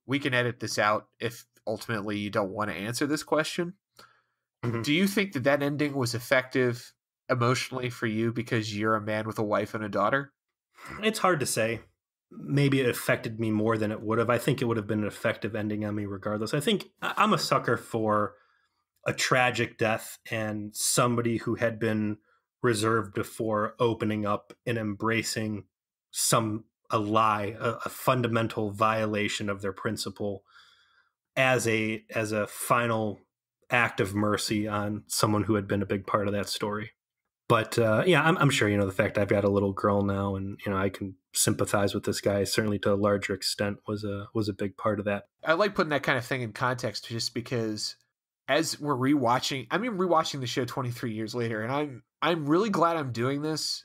we can edit this out if ultimately you don't want to answer this question. Mhm. Do you think that that ending was effective emotionally for you because you're a man with a wife and a daughter? It's hard to say. Maybe it affected me more than it would have. I think it would have been an effective ending on me regardless. I think I'm a sucker for a tragic death and somebody who had been reserved before opening up and embracing a lie, a fundamental violation of their principle as a final act of mercy on someone who had been a big part of that story. But yeah, I'm sure, the fact I've got a little girl now and, I can sympathize with this guy, certainly to a larger extent, was a big part of that. I like putting that kind of thing in context just because as we're rewatching the show 23 years later, and I'm really glad I'm doing this.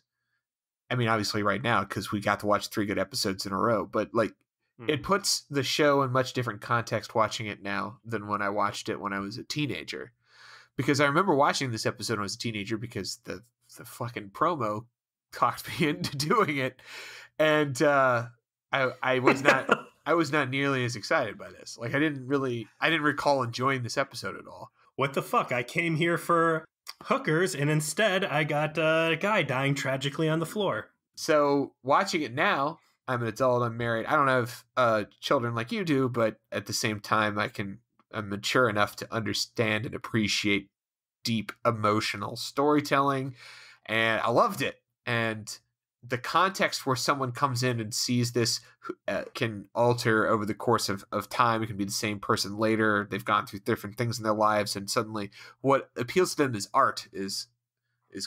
I mean, obviously right now, because we got to watch 3 good episodes in a row, but like it puts the show in much different context watching it now than when I watched it when I was a teenager. Because I remember watching this episode when I was a teenager because the fucking promo talked me into doing it, and I was not nearly as excited by this. Like I didn't recall enjoying this episode at all. What the fuck? I came here for hookers, and instead I got a guy dying tragically on the floor. So watching it now, I'm an adult, I'm married. I don't have children like you do, but at the same time, I'm mature enough to understand and appreciate deep emotional storytelling, and I loved it. And the context where someone comes in and sees this can alter over the course of time. It can be the same person later. They've gone through different things in their lives, and suddenly what appeals to them as art is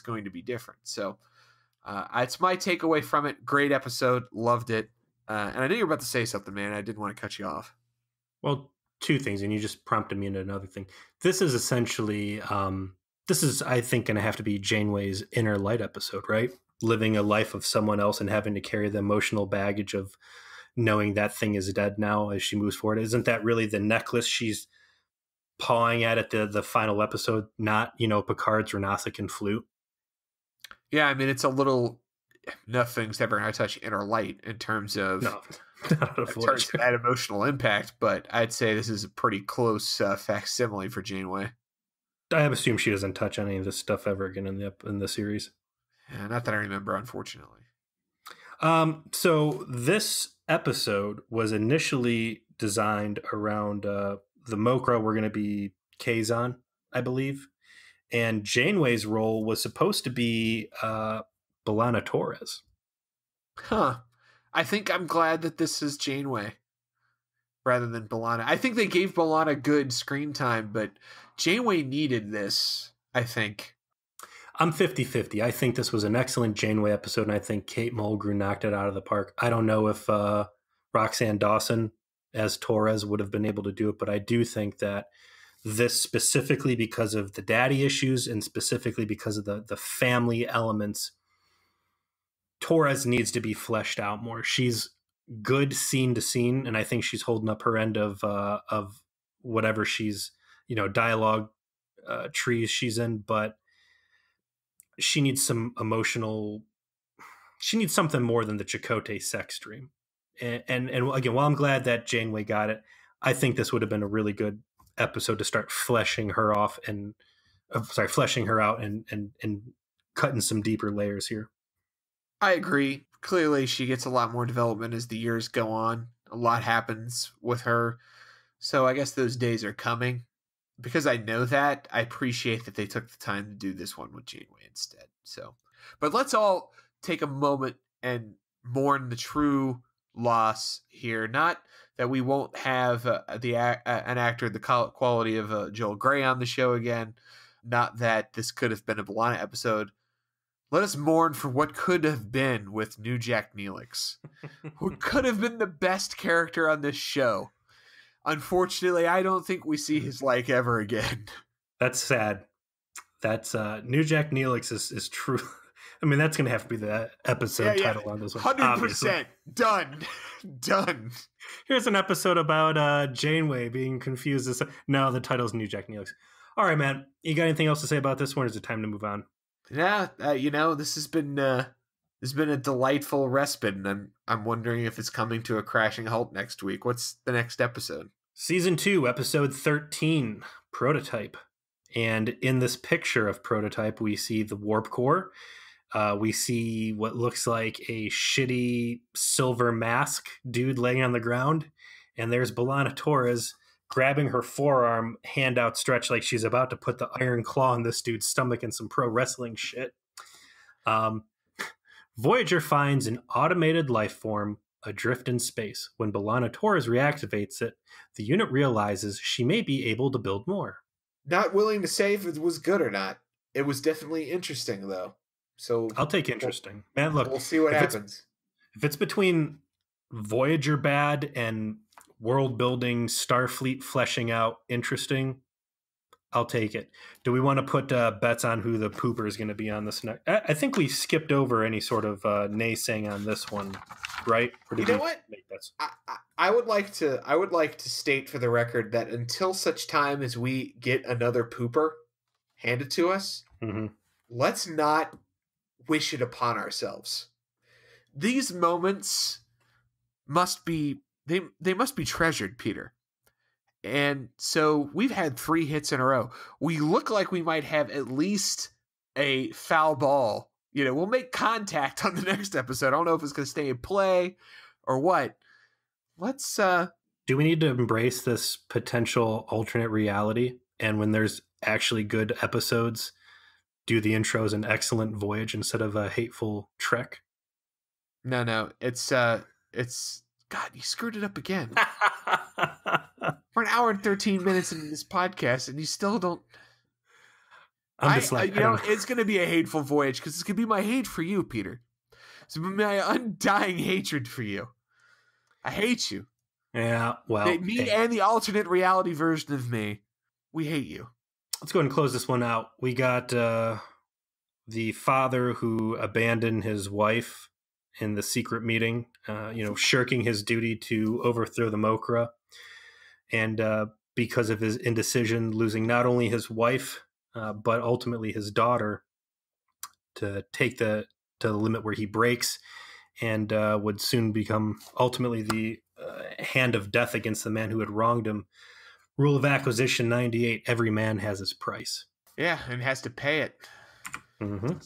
going to be different. So it's my takeaway from it. Great episode. Loved it. And I knew you were about to say something, man. I didn't want to cut you off. Well, 2 things, and you just prompted me into another thing. This is essentially, I think, going to have to be Janeway's inner light episode, right? Living a life of someone else and having to carry the emotional baggage of knowing that thing is dead now as she moves forward. Isn't that really the necklace she's pawing at the final episode, not, Picard's Renosican flute? Yeah, I mean, it's a little, nothing's ever going to touch inner light in terms of, that emotional impact, but I'd say this is a pretty close facsimile for Janeway. I assume she doesn't touch any of this stuff ever again in the series. Yeah, not that I remember, unfortunately. So this episode was initially designed around the Mokra were going to be Kazon, I believe. And Janeway's role was supposed to be B'Elanna Torres. Huh. I think I'm glad that this is Janeway rather than B'Elanna. I think they gave B'Elanna good screen time, but Janeway needed this, I think. I'm 50-50. I think this was an excellent Janeway episode, and I think Kate Mulgrew knocked it out of the park. I don't know if Roxanne Dawson as Torres would have been able to do it, but I do think that this, specifically because of the daddy issues and specifically because of the family elements, Torres needs to be fleshed out more. She's good scene to scene, and I think she's holding up her end of whatever she's, dialogue trees she's in, but she needs some emotional, she needs something more than the Chakotay sex dream. And again, while I'm glad that Janeway got it, I think this would have been a really good episode to start fleshing her out and cutting some deeper layers here. I agree. Clearly, she gets a lot more development as the years go on. A lot happens with her. So I guess those days are coming. Because I know that, I appreciate that they took the time to do this one with Janeway instead. So, but let's all take a moment and mourn the true loss here. Not that we won't have an actor the quality of Joel Grey on the show again. Not that this could have been a B'Elanna episode. Let us mourn for what could have been with New Jack Neelix, who could have been the best character on this show. Unfortunately, I don't think we see his like ever again. That's sad. That's New Jack Neelix is true. I mean, that's going to have to be the episode title on this one. 100%. Done. Done. Here's an episode about Janeway being confused. No, the title's New Jack Neelix. All right, man. You got anything else to say about this one, or is it time to move on? Yeah, this has been a delightful respite, and I'm wondering if it's coming to a crashing halt next week. What's the next episode? Season 2, episode 13, Prototype. And in this picture of Prototype, we see the warp core. We see what looks like a shitty silver mask dude laying on the ground. And there's B'Elanna Torres grabbing her forearm, hand outstretched like she's about to put the iron claw in this dude's stomach in some pro wrestling shit. Voyager finds an automated life form adrift in space. When B'Elanna Torres reactivates it, the unit realizes she may be able to build more. Not willing to say if it was good or not. It was definitely interesting, though. So I'll take interesting. Man, look. We'll see what happens. If it's between Voyager bad and world building, Starfleet fleshing out interesting, I'll take it. Do we want to put bets on who the pooper is going to be on this next? I think we skipped over any sort of naysaying on this one, right? Or did you know what? Make bets? I would like to state for the record that until such time as we get another pooper handed to us, let's not wish it upon ourselves. These moments must be they must be treasured, Peter. And so we've had 3 hits in a row. We look like we might have at least a foul ball. We'll make contact on the next episode. I don't know if it's going to stay in play or what. Let's do we need to embrace this potential alternate reality? And when there's actually good episodes, do the intros an excellent voyage instead of a hateful trek? No. It's God, you screwed it up again. We're an hour and 13 minutes into this podcast, and you still don't. It's going to be a hateful voyage because it's going to be my hate for you, Peter. It's my undying hatred for you. I hate you. Yeah, well, and the alternate reality version of me, we hate you. Let's go ahead and close this one out. We got the father who abandoned his wife in the secret meeting, shirking his duty to overthrow the Mokra. And because of his indecision, losing not only his wife, but ultimately his daughter to take to the limit where he breaks and would soon become ultimately the hand of death against the man who had wronged him. Rule of Acquisition 98, every man has his price. Yeah, and has to pay it.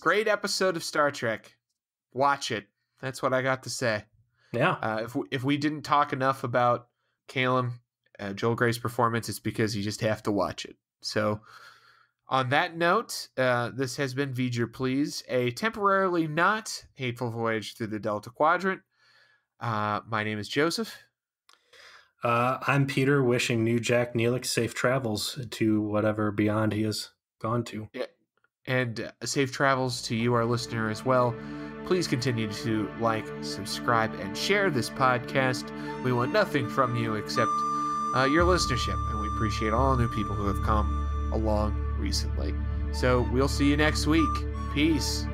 Great episode of Star Trek. Watch it. That's what I got to say. Yeah. If we didn't talk enough about Calum, Joel Gray's performance, it's because you just have to watch it. So on that note, this has been Voyager Please, a temporarily not hateful voyage through the Delta Quadrant. My name is Joseph. I'm Peter, wishing New Jack Neelix safe travels to whatever beyond he has gone to. Yeah. And safe travels to you, our listener, as well. Please continue to like, subscribe, and share this podcast. We want nothing from you except your listenership, and we appreciate all new people who have come along recently. So we'll see you next week. Peace.